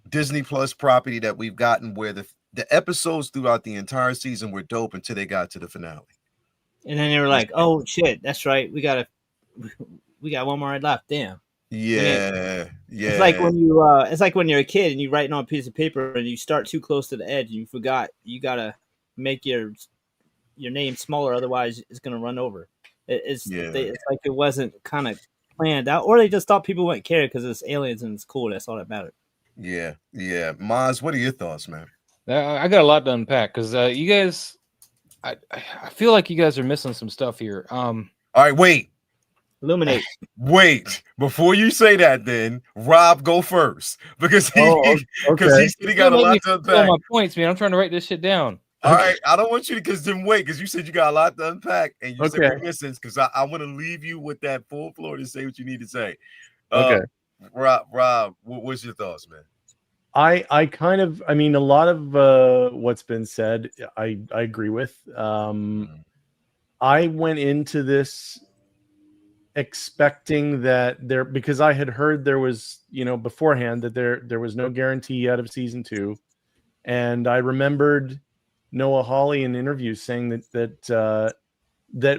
Disney Plus property that we've gotten where the episodes throughout the entire season were dope until they got to the finale. And then they were like, "Oh shit, that's right. We got one more left. Damn." Yeah. It's like when it's like when you're a kid and you're writing on a piece of paper and you start too close to the edge and you forgot you gotta make your name smaller, otherwise it's gonna run over. It's like it wasn't kind of planned out, or they just thought people wouldn't care because it's aliens and it's cool. That's all that mattered. Yeah. Maz, what are your thoughts, man? I got a lot to unpack because you guys. I feel like you guys are missing some stuff here. All right, wait. Illuminate. Wait, before you say that, then Rob, go first because he said he got a lot to unpack. My points, man. I'm trying to write this shit down. All right, I don't want you to because you said you got a lot to unpack, and you said we're missing because I want to leave you with that full floor to say what you need to say. Rob, what's your thoughts, man? I kind of, I mean, a lot of what's been said, I agree with. I went into this expecting that because I had heard there was, beforehand that there was no guarantee out of season 2. And I remembered Noah Hawley in interviews saying that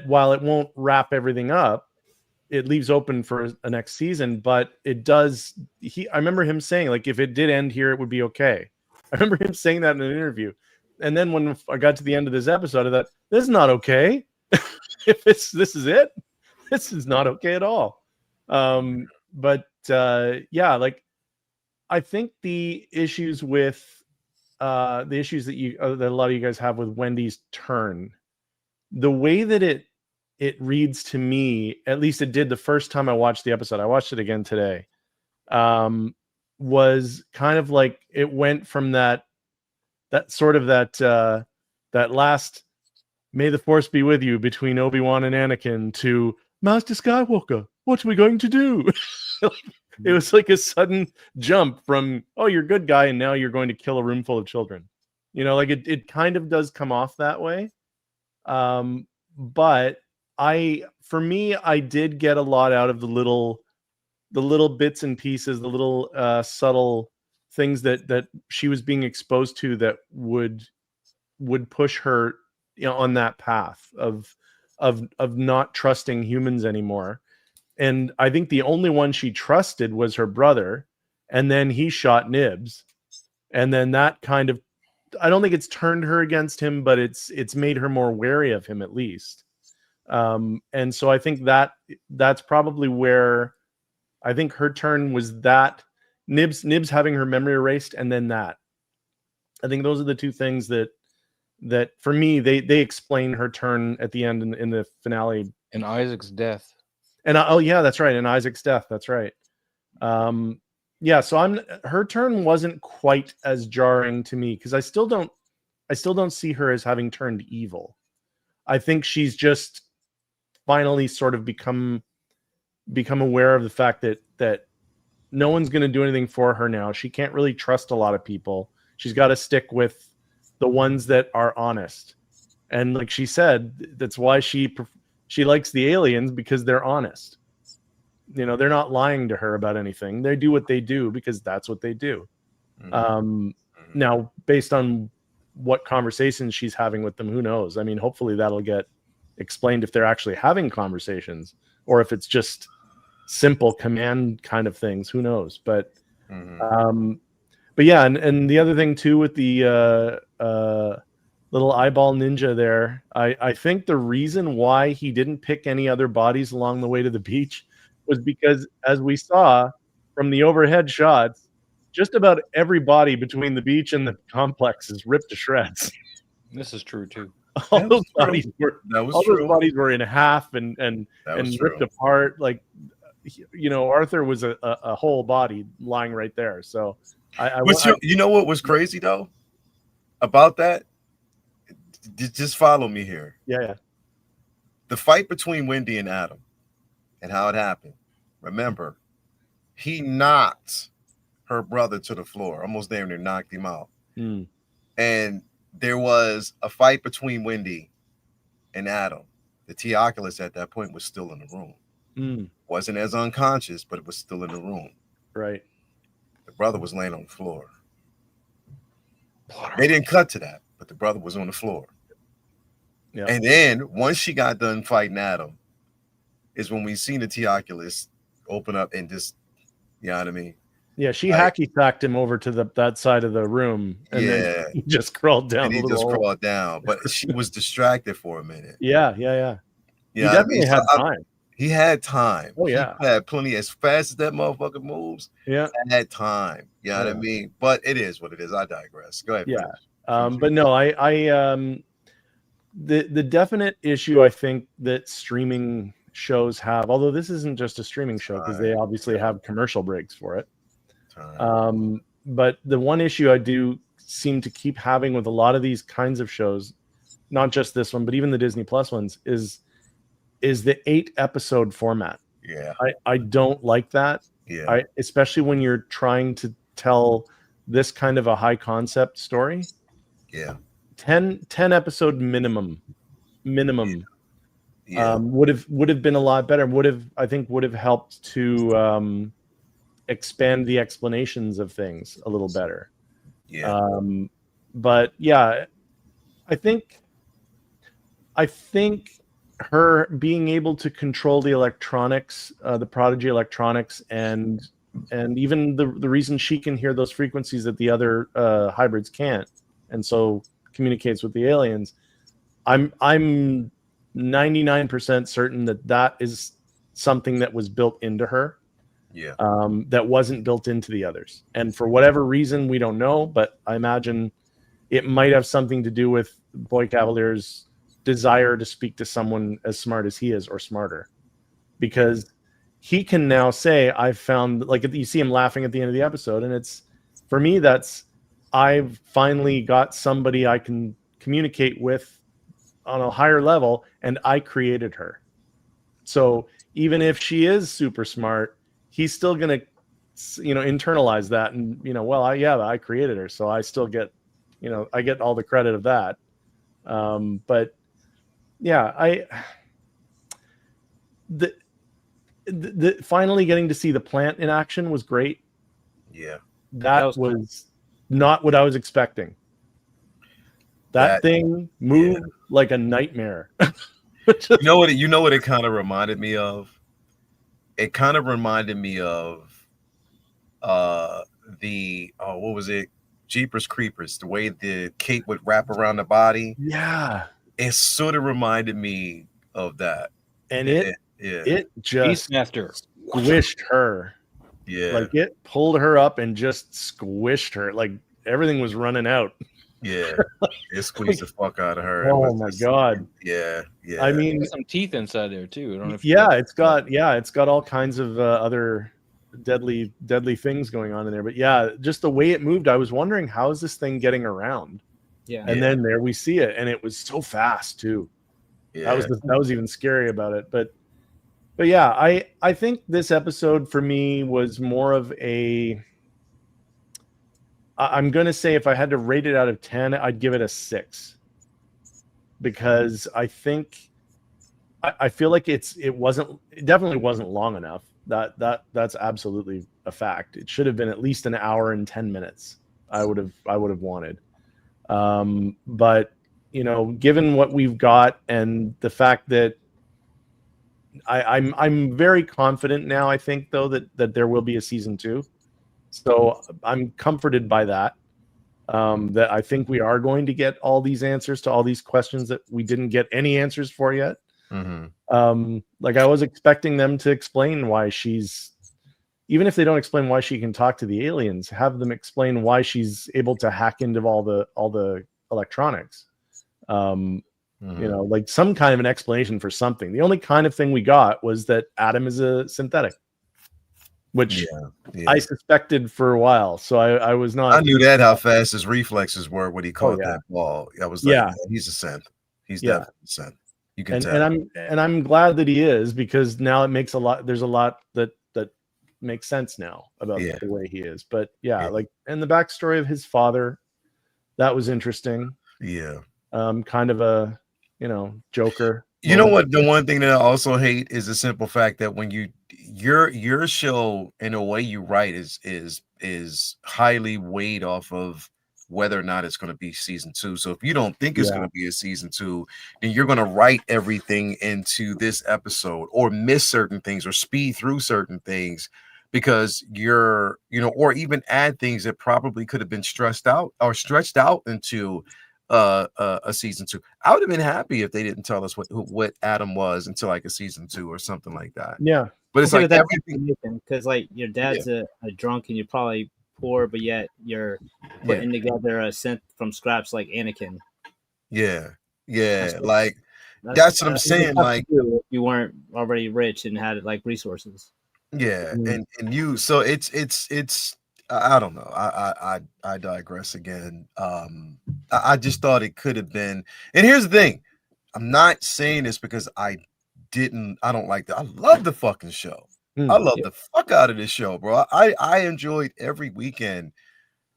while it won't wrap everything up, it leaves open for a next season, but it does. I remember him saying, like, if it did end here, it would be okay. I remember him saying that in an interview. And then when I got to the end of this episode, I thought, this is not okay. If this is it, this is not okay at all. But yeah, like, I think the issues that a lot of you guys have with Wendy's turn, the way that it reads to me, at least it did the first time I watched the episode, I watched it again today, was kind of like it went from that last "May the Force be with you" between Obi-Wan and Anakin to "Master Skywalker, what are we going to do?" It was like a sudden jump from, oh, you're a good guy, and now you're going to kill a room full of children. Like it kind of does come off that way. But for me, I did get a lot out of the little bits and pieces, the little subtle things that she was being exposed to that would push her, on that path of not trusting humans anymore. And I think the only one she trusted was her brother, and then he shot Nibs, and then that kind of, I don't think it's turned her against him, but it's made her more wary of him, at least. And so I think that's probably where I think her turn was, that Nibs having her memory erased, and then that. I think those are the two things that for me they explain her turn at the end in the finale. And Isaac's death. And oh yeah, that's right. And Isaac's death. That's right. Yeah. So her turn wasn't quite as jarring to me, because I still don't see her as having turned evil. I think she's just finally sort of become aware of the fact that no one's going to do anything for her now. She can't really trust a lot of people. She's got to stick with the ones that are honest. And like she said, that's why she likes the aliens, because they're honest. They're not lying to her about anything. They do what they do because that's what they do. Mm-hmm. Now, based on what conversations she's having with them, who knows? I mean, hopefully that'll get explained if they're actually having conversations, or if it's just simple command kind of things. Who knows? But yeah, and the other thing too with the little eyeball ninja there, I think the reason why he didn't pick any other bodies along the way to the beach was because, as we saw from the overhead shots, just about every body between the beach and the complex is ripped to shreds. This is true too. All those bodies were in half and ripped apart. Like, Arthur was a whole body lying right there. So you know what was crazy though about that? Just follow me here. Yeah. The fight between Wendy and Adam and how it happened. Remember, he knocked her brother to the floor, almost damn near knocked him out. And there was a fight between Wendy and Adam. The T-Oculus at that point was still in the room. Wasn't as unconscious, but it was still in the room. Right. The brother was laying on the floor. They didn't cut to that, but the brother was on the floor. Yep. And then once she got done fighting Adam, is when we seen the T-Oculus open up and just, you know what I mean? Yeah, she hacky sacked him over to that side of the room, and then he just crawled down. And he just crawled down, but she was distracted for a minute. Yeah. He definitely had time. He had time. Oh yeah, he had plenty. As fast as that motherfucker moves, he had time. You know what I mean? But it is what it is. I digress. Go ahead. Yeah. But no, I the definite issue I think that streaming shows have, although this isn't just a streaming show because they obviously have commercial breaks for it. But the one issue I do seem to keep having with a lot of these kinds of shows, not just this one, but even the Disney Plus ones, is the 8-episode format. Yeah. I don't like that. Yeah. Especially when you're trying to tell this kind of a high concept story. Yeah. 10 episode minimum. Yeah. Would have been a lot better. Would have helped to expand the explanations of things a little better. Yeah. But yeah, I think her being able to control the electronics, the Prodigy electronics, and even the reason she can hear those frequencies that the other hybrids can't, and so communicates with the aliens. I'm 99% certain that is something that was built into her. Yeah. That wasn't built into the others. And for whatever reason, we don't know, but I imagine it might have something to do with Boy Cavalier's desire to speak to someone as smart as he is or smarter. Because he can now say, I've found, like, you see him laughing at the end of the episode, and it's, for me, that's, I've finally got somebody I can communicate with on a higher level, and I created her. So even if she is super smart, he's still going to, internalize that, and, well, I created her, so I still get, I get all the credit of that. But yeah, the finally getting to see the plant in action was great. Yeah. That was not what I was expecting. That thing moved like a nightmare. You know what it kind of reminded me of? It kind of reminded me of what was it? Jeepers Creepers, the way the cape would wrap around the body. Yeah. It sort of reminded me of that. And it just squished her. Yeah. Like, it pulled her up and just squished her. Like, everything was running out. Yeah. It squeezed the fuck out of her. Oh my God. Yeah. Yeah. I mean, some teeth inside there too. I don't know if it's got all kinds of other deadly things going on in there. But yeah, just the way it moved, I was wondering, how is this thing getting around? Yeah. And then there we see it, and it was so fast too. Yeah. That was even scary about it. But yeah, I think this episode for me was more of a, I'm going to say, if I had to rate it out of 10, I'd give it a 6, because I think, I feel like it definitely wasn't long enough. That's absolutely a fact. It should have been at least an hour and 10 minutes. I would have wanted. But given what we've got, and the fact that I'm very confident now, I think, though, that there will be a season 2. So I'm comforted by that. That I think we are going to get all these answers to all these questions that we didn't get any answers for yet. Mm-hmm. Like, I was expecting them to explain why she's, even if they don't explain why she can talk to the aliens, have them explain why she's able to hack into all the electronics. Like some kind of an explanation for something. The only kind of thing we got was that Adam is a synthetic, which I suspected for a while. So I was not. I knew that, how fast his reflexes were when he caught that ball. I was like, he's a synth. He's definitely a synth. You can tell. And I'm glad that he is, because now it makes there's a lot that makes sense now about the way he is. But like, and the backstory of his father, that was interesting. Yeah. Kind of a, Joker. You know what? The one thing that I also hate is the simple fact that when your show, in a way you write, is highly weighed off of whether or not it's going to be season 2. So if you don't think it's going to be a season 2, then you're going to write everything into this episode, or miss certain things, or speed through certain things, because you're, or even add things that probably could have been stretched out into a season 2. I would have been happy if they didn't tell us what Adam was until like a season 2 or something like that. Yeah. But it's like everything, because like your dad's a drunk, and you're probably poor, but yet you're putting together a synth from scratch, like Anakin. Yeah. That's what I'm saying. Like, if you weren't already rich and had like resources. Yeah, and you, so it's I don't know. I digress again. I just thought it could have been. And here's the thing: I'm not saying this because I don't like that. I love the fucking show. I love the fuck out of this show, bro. I enjoyed every weekend,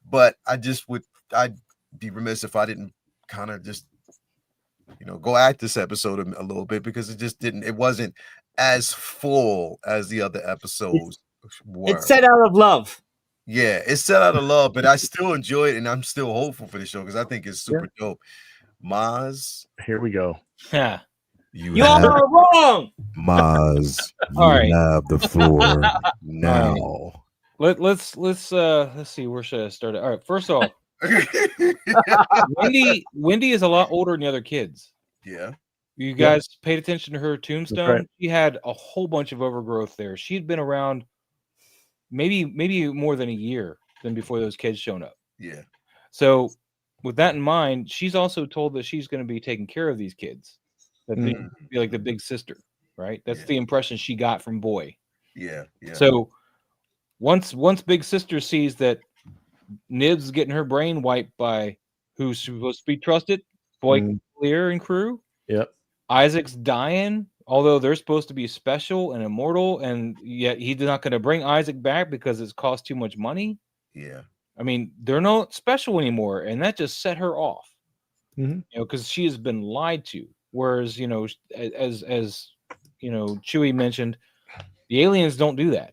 but I'd be remiss if I didn't kind of just go at this episode a little bit, because it wasn't as full as the other episodes were. It's set out of love. Yeah, it's set out of love, but I still enjoy it, and I'm still hopeful for the show because I think it's super dope. Maz, here we go. Yeah. You all are wrong. Maz, you All right. have the floor now. Let's see, where should I start? All right, first off, Wendy is a lot older than the other kids. Yeah. You guys paid attention to her tombstone? right. She had a whole bunch of overgrowth there. She'd been around maybe more than a year than before those kids shown up. Yeah. So with that in mind, she's also told that she's going to be taking care of these kids. That they be like the big sister, right? That's the impression she got from Boy. Yeah. Yeah. So once Big Sister sees that Nibs is getting her brain wiped by who's supposed to be trusted, Boy, Clear and crew. Yep. Isaac's dying, although they're supposed to be special and immortal, and yet he's not going to bring Isaac back because it's cost too much money. Yeah. I mean, they're not special anymore, and that just set her off. Mm-hmm. You know, because she has been lied to. Whereas, you know, as you know, Chewie mentioned, the aliens don't do that.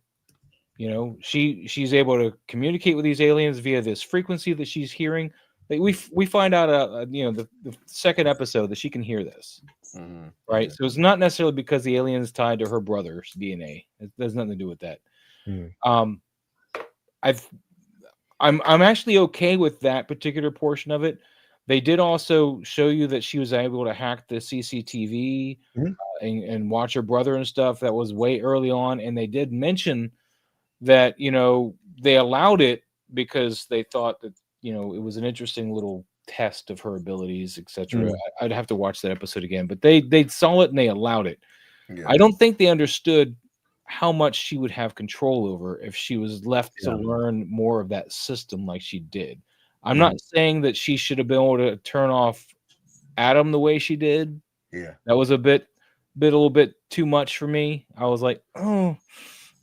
You know, she's able to communicate with these aliens via this frequency that she's hearing. We find out, you know, the second episode that she can hear this, right? So it's not necessarily because the alien is tied to her brother's DNA. It has nothing to do with that. I'm actually okay with that particular portion of it. They did also show you that she was able to hack the CCTV and watch her brother and stuff. That was way early on, and they did mention that, you know, they allowed it because they thought that, you know, it was an interesting little test of her abilities, etc. I'd have to watch that episode again, but they saw it and they allowed it. I don't think they understood how much she would have control over if she was left to learn more of that system like she did. I'm not saying that she should have been able to turn off Adam the way she did. Yeah. That was a little bit too much for me. I was like, oh,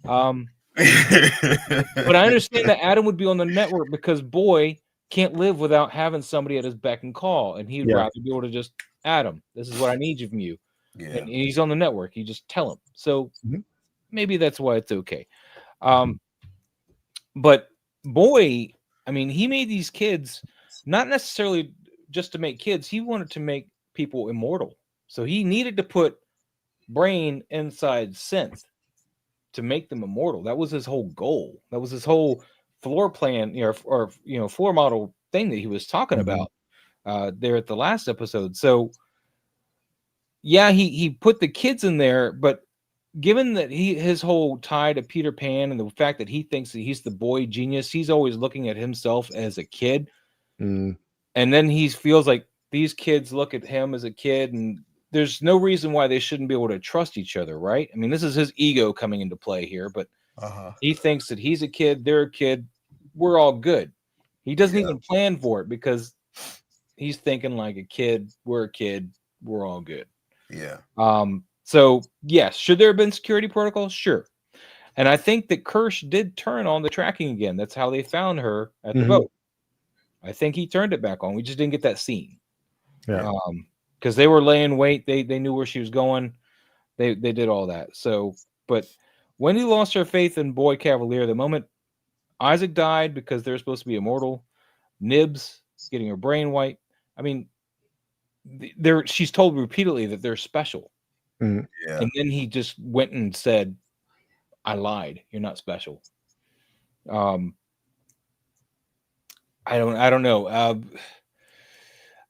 but I understand that Adam would be on the network because Boy can't live without having somebody at his beck and call, and he'd rather be able to just, Adam, this is what I need from you. Yeah. And he's on the network. You just tell him. So maybe that's why it's okay. But Boy, I mean, he made these kids not necessarily just to make kids. He wanted to make people immortal. So he needed to put brain inside synth to make them immortal. That was his whole goal. That was his whole floor plan, you know, or you know, floor model thing that he was talking about there at the last episode. So yeah, he put the kids in there, but given that his whole tie to Peter Pan and the fact that he thinks that he's the boy genius, he's always looking at himself as a kid. And then he feels like these kids look at him as a kid, and there's no reason why they shouldn't be able to trust each other, right? I mean, this is his ego coming into play here, but he thinks that he's a kid, they're a kid, we're all good. He doesn't even plan for it because he's thinking like a kid, we're a kid, we're all good. Yeah. So yes, should there have been security protocols? Sure. And I think that Kirsch did turn on the tracking again. That's how they found her at the boat. I think he turned it back on. We just didn't get that scene. Yeah. Because they were laying wait. They knew where she was going. They did all that. So, but Wendy lost her faith in Boy Cavalier the moment Isaac died because they're supposed to be immortal. Nibs getting her brain wiped. I mean, she's told repeatedly that they're special. Yeah. And then he just went and said, I lied. You're not special. I don't know.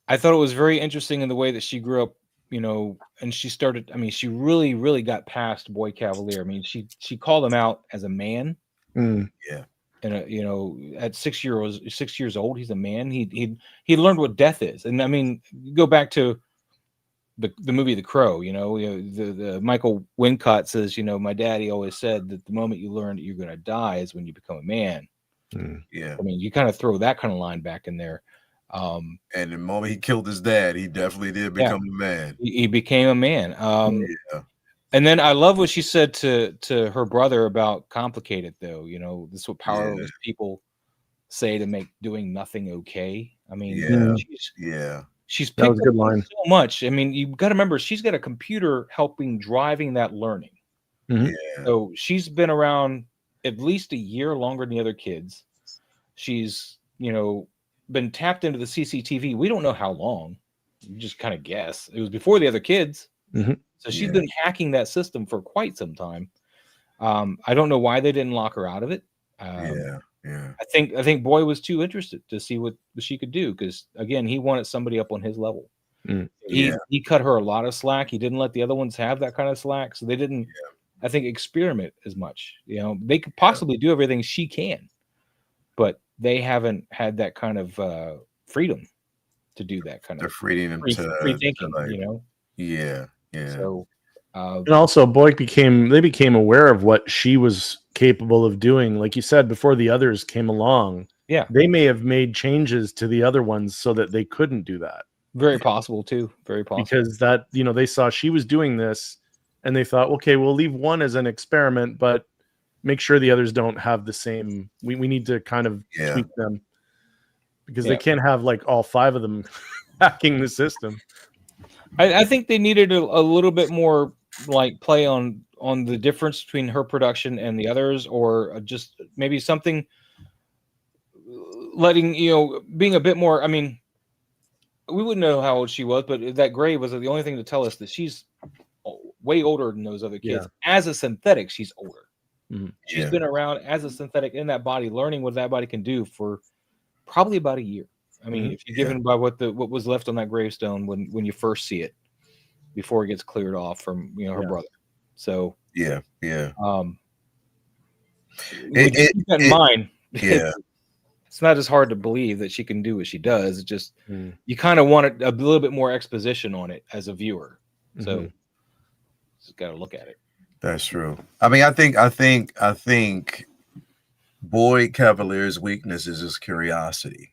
I thought it was very interesting in the way that she grew up, you know, and she started, I mean, she really, really got past Boy Cavalier. I mean, she called him out as a man. Yeah. And you know, at 6 years old, he's a man. He learned what death is. And I mean, go back to the movie The Crow, you know, the Michael Wincott says, you know, my daddy always said that the moment you learn that you're going to die is when you become a man. Yeah. I mean, you kind of throw that kind of line back in there. And the moment he killed his dad, he definitely did become a man. He became a man. And then I love what she said to her brother about complicated, though. You know, this is what powerless people say to make doing nothing okay. I mean, she's picked up so much. I mean, you've got to remember, she's got a computer helping driving that learning. So she's been around at least a year longer than the other kids. She's, you know, been tapped into the CCTV. We don't know how long. You just kind of guess. It was before the other kids. So she's been hacking that system for quite some time. I don't know why they didn't lock her out of it. Yeah. I think Boy was too interested to see what she could do, because again, he wanted somebody up on his level. He cut her a lot of slack. He didn't let the other ones have that kind of slack, so they didn't, I think, experiment as much. You know, they could possibly do everything she can, but they haven't had that kind of freedom to do that kind of freedom free thinking. like, you know, yeah. So, and also, Boy became aware of what she was capable of doing. Like you said, before the others came along, they may have made changes to the other ones so that they couldn't do that. Very possible too. Very possible. Because that, they saw she was doing this, and they thought, okay, we'll leave one as an experiment, but make sure the others don't have the same. We need to kind of tweak them, because they can't have like all 5 of them hacking the system. I think they needed a little bit more like play on the difference between her production and the others, or just maybe something letting, being a bit more. I mean, we wouldn't know how old she was, but that gray was the only thing to tell us that she's way older than those other kids. As a synthetic, she's older. She's been around as a synthetic in that body, learning what that body can do for probably about a year. I mean, if you're given by what was left on that gravestone when you first see it, before it gets cleared off from her brother. So yeah. Keep that in mind. It's not as hard to believe that she can do what she does. It's just you kind of want a little bit more exposition on it as a viewer. So just got to look at it. That's true. I mean, I think Boyd Cavalier's weakness is his curiosity.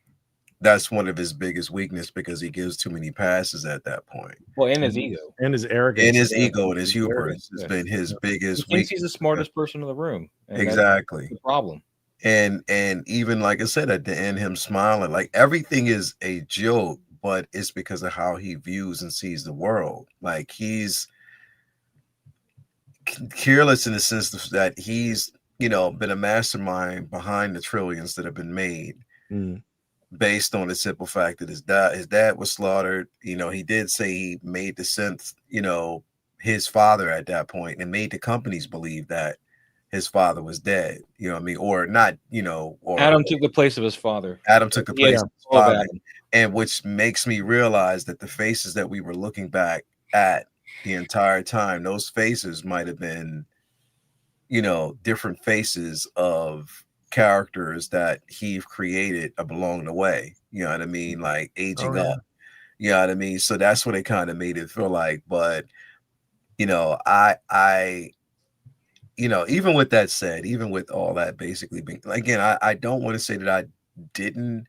That's one of his biggest weaknesses, because he gives too many passes at that point. Well, and his ego. And his arrogance. And his ego and his hubris has been his biggest weakness. He's the smartest person in the room. Exactly. That's the problem. And even, like I said, at the end, him smiling, like everything is a joke, but it's because of how he views and sees the world. Like, he's careless in the sense that he's, been a mastermind behind the trillions that have been made. Based on the simple fact that his dad was slaughtered. He did say he made the sense, his father at that point, and made the companies believe that his father was dead. You know what I mean? Or not, or Adam took the place of his father. Adam took the place of his father. And which makes me realize that the faces that we were looking back at the entire time, those faces might have been, different faces of characters that he created along the way. You know what I mean? Like aging up. You know what I mean? So that's what it kind of made it feel like. But I even with that said, even with all that basically being, again, I don't want to say that I didn't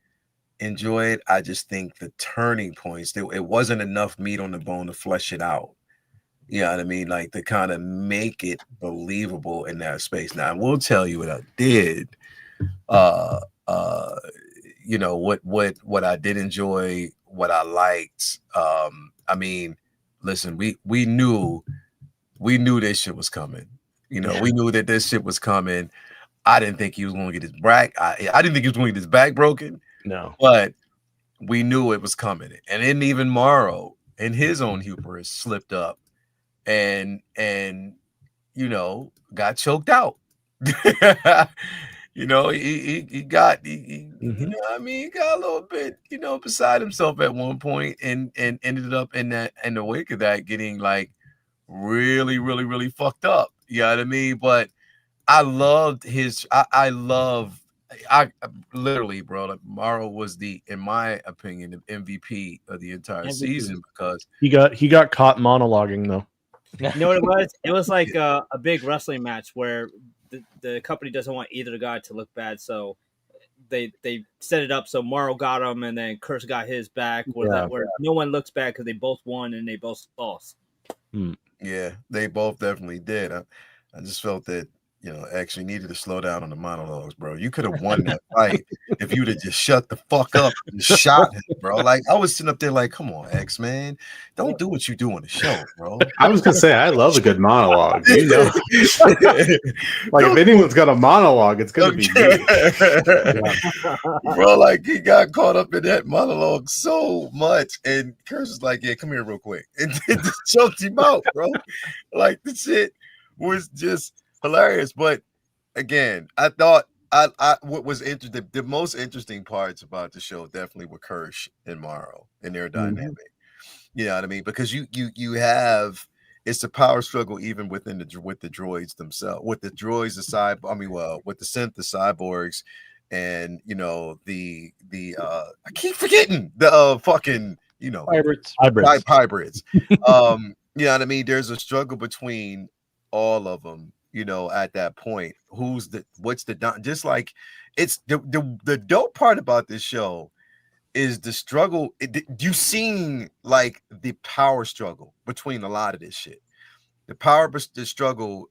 enjoy it. I just think the turning points, it wasn't enough meat on the bone to flesh it out. You know what I mean? Like, to kind of make it believable in that space. Now, I will tell you what I did. What I did enjoy, what I liked. I mean, listen, we knew this shit was coming. We knew that this shit was coming. I didn't think he was going to get his back. I didn't think he was going to get his back broken. No, but we knew it was coming. And then even Morrow, in his own hubris, slipped up and got choked out. He got he got a little bit, beside himself at one point, and ended up in the wake of that getting like really, really, really fucked up. You know what I mean? But I loved I literally, bro, like, Morrow was in my opinion, the MVP of the entire season, because he got caught monologuing though. You know what it was? It was like a big wrestling match where the company doesn't want either guy to look bad, so they set it up so Morrow got him, and then Curse got his back, where no one looks bad because they both won and they both lost. Yeah, they both definitely did. I just felt that actually needed to slow down on the monologues, bro. You could have won that fight if you'd have just shut the fuck up and shot him, bro. Like I was sitting up there like, come on, X man, don't do what you do on the show, bro. I was gonna say I love a good monologue. You know, like if anyone's got a monologue, it's gonna be me. Bro, like he got caught up in that monologue so much, and Curse was like, "Yeah, come here real quick," and then just choked him out, bro. Like the shit was just hilarious. But again, I thought what was interesting, the most interesting parts about the show definitely were Kirsch and Morrow and their dynamic. You know what I mean? Because you have it's a power struggle even within the droids themselves, with the droids, with the synth, the cyborgs, and the I keep forgetting the fucking hybrids. Hybrids. You know what I mean? There's a struggle between all of them, at that point. Just like it's the dope part about this show is the struggle. You've seen like the power struggle between a lot of this shit. The struggle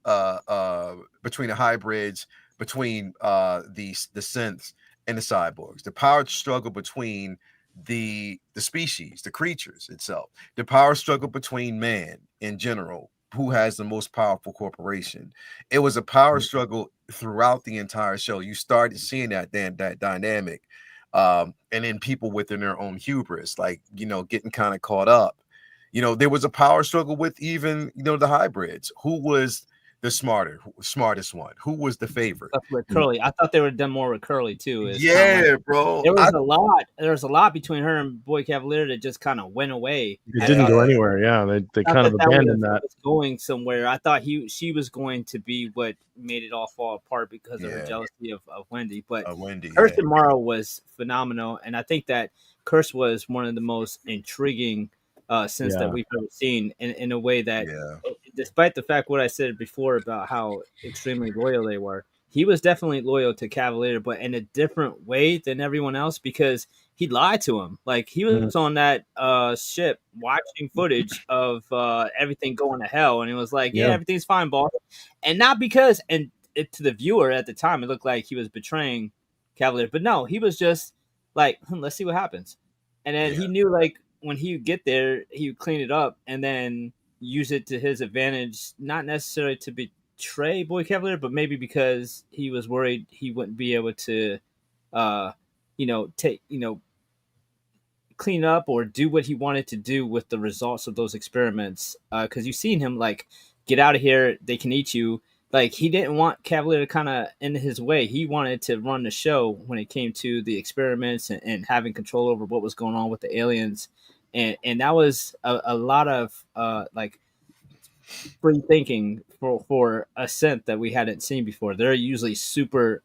between the hybrids, between the synths and the cyborgs. The power struggle between the species, the creatures itself. The power struggle between man in general, who has the most powerful corporation. It was a power struggle throughout the entire show. You started seeing that dynamic. And then people within their own hubris, like, getting kind of caught up. There was a power struggle with even, the hybrids. Who was the smartest one? Who was the favorite? With Curly. I thought they would have done more with Curly too. Yeah, bro. There was a lot between her and Boy Cavalier that just kind of went away. It didn't go anywhere. Yeah, they kind of abandoned that. Was going somewhere. I thought she was going to be what made it all fall apart because of her jealousy of Wendy. But Curse tomorrow was phenomenal, and I think that Curse was one of the most intriguing synths that we've ever seen in a way that, despite the fact what I said before about how extremely loyal they were, he was definitely loyal to Cavalier, but in a different way than everyone else because he lied to him. Like he was on that ship watching footage of everything going to hell, and he was like, "Yeah, everything's fine, boss," and not because to the viewer at the time it looked like he was betraying Cavalier, but no, he was just like, let's see what happens, and then he knew like when he would get there, he would clean it up and then use it to his advantage, not necessarily to betray Boy Cavalier, but maybe because he was worried he wouldn't be able to, clean up or do what he wanted to do with the results of those experiments. Because you've seen him like, get out of here, they can eat you. Like he didn't want Cavalier to kind of in his way. He wanted to run the show when it came to the experiments and having control over what was going on with the aliens. And that was a lot of like free thinking for a synth that we hadn't seen before. They're usually super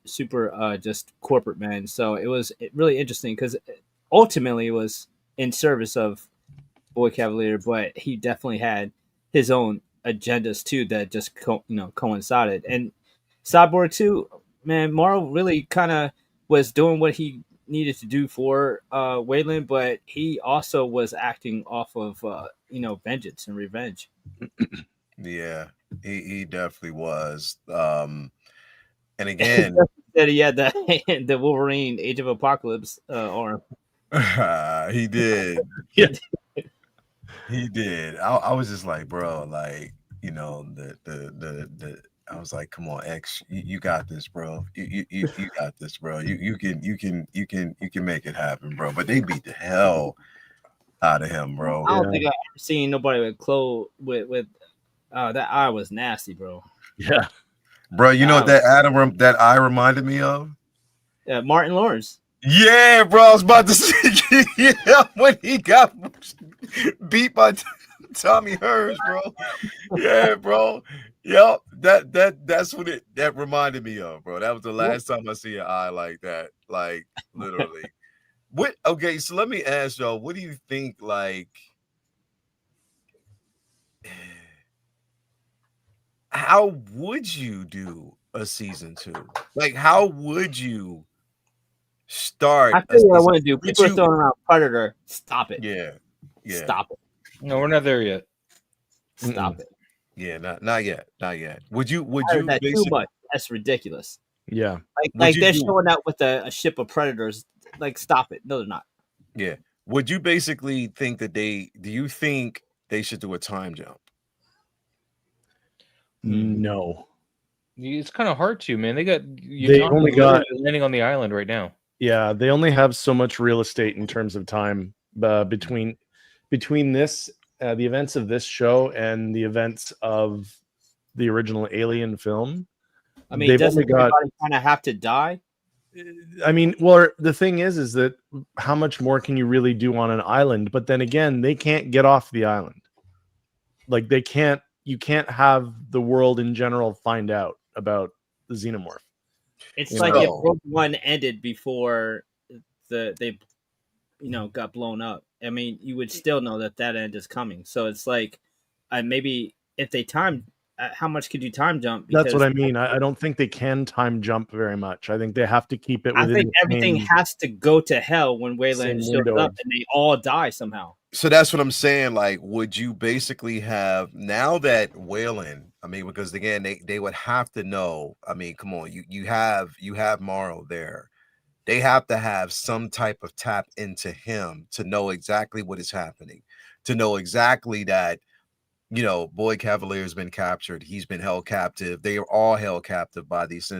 just corporate men. So it was really interesting because ultimately it was in service of Boy Cavalier, but he definitely had his own agendas too that just coincided. And Cyborg too, man, Morrow really kind of was doing what he needed to do for Wayland, but he also was acting off of vengeance and revenge. Yeah, he definitely was. And again, that he had the Wolverine Age of Apocalypse arm. He did. Yeah. He did. I was just like, bro, like, the I was like, come on, X, you got this, bro. You got this, bro. You can make it happen, bro. But they beat the hell out of him, bro. I don't think I've ever seen nobody with clothes with that eye was nasty, bro. Yeah. Bro, you know what that eye reminded me of? Yeah, Martin Lawrence. Yeah, bro. I was about to say when he got beat by Tommy Hers, bro. Yeah, bro. Yep. That's what that reminded me of, bro. That was the last time I see an eye like that. Like literally. Okay, so let me ask y'all, what do you think, like, how would you do a season 2? Like, how would you start? I tell you what I want to do. People are throwing around Predator. Stop it. Yeah. Stop it. No, we're not there yet. Stop it. Yeah, not yet. Would you that too much? That's ridiculous. Yeah. Like they're showing up with a ship of predators. Like, stop it. No, they're not. Yeah. Would you basically think that do you think they should do a time jump? No. It's kind of hard to, man. They only got landing on the island right now. Yeah, they only have so much real estate in terms of time between this the events of this show and the events of the original Alien film. I mean, doesn't everybody kind of have to die? I mean, well, the thing is that how much more can you really do on an island? But then again, they can't get off the island. Like you can't have the world in general find out about the xenomorph. It's like if Rogue One ended before they got blown up. I mean, you would still know that end is coming. So it's like maybe if they timed, how much could you time jump? Because that's what I mean. I don't think they can time jump very much. I think they have to keep it within. I think everything has to go to hell when Wayland shows up and they all die somehow. So that's what I'm saying. Like, would you basically have now that Wayland? I mean, because again, they would have to know. I mean, come on, you have Morrow there. They have to have some type of tap into him to know exactly what is happening, to know exactly that. Boyd Cavalier has been captured. He's been held captive. They are all held captive by these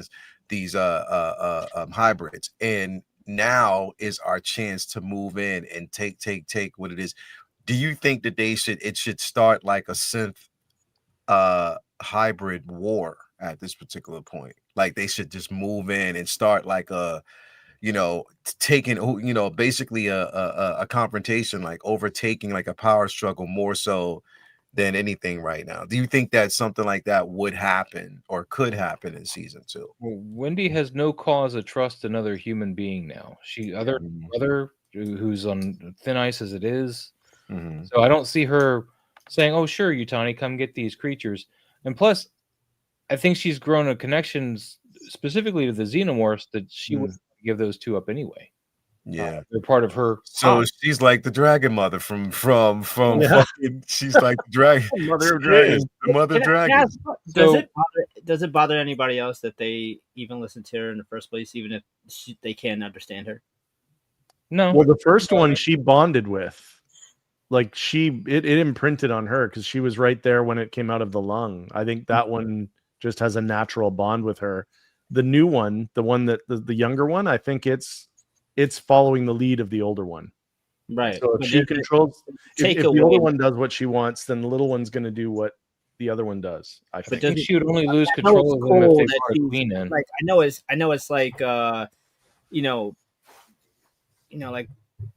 hybrids. And now is our chance to move in and take what it is. Do you think that it should start like a synth hybrid war at this particular point? Like they should just move in and start like taking, basically a confrontation, like overtaking like a power struggle more so than anything right now. Do you think that something like that would happen or could happen in season 2? Well, Wendy has no cause to trust another human being now. Other who's on thin ice as it is. Mm-hmm. So I don't see her saying, "Oh, sure, Yutani, come get these creatures." And plus, I think she's grown a connection specifically to the xenomorphs that she would give those two up anyway. Yeah, they're part of her. So she's like the dragon mother from fucking, she's like the dragon mother of dragons, the mother of dragons. Does it bother anybody else that they even listen to her in the first place, even if they can't understand her? No. Well, the first one she bonded with, like it imprinted on her because she was right there when it came out of the lung. I think that one just has a natural bond with her. The new one, the one that the younger one, I think it's following the lead of the older one. Right. So if she controls, if the older one does what she wants, then the little one's going to do what the other one does. I think she would only lose control of them if they brought a queen in. Like I know it's like like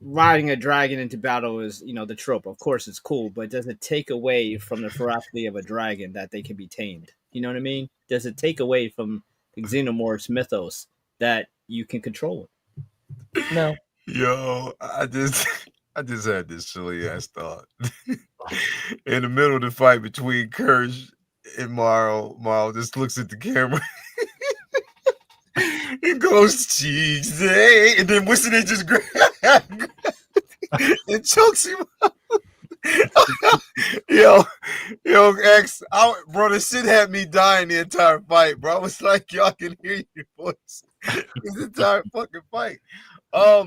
riding a dragon into battle is the trope. Of course, it's cool, but does it take away from the ferocity of a dragon that they can be tamed? You know what I mean? Does it take away from the xenomorph's mythos that you can control it? No. Yo, I just had this silly ass thought. In the middle of the fight between Kirsch and Morrow just looks at the camera and goes, "Cheese," and then Winston just grabs and chokes him out. Yo, X, bro, the shit had me dying the entire fight, bro. I was like, y'all can hear your voice the entire fucking fight. Oh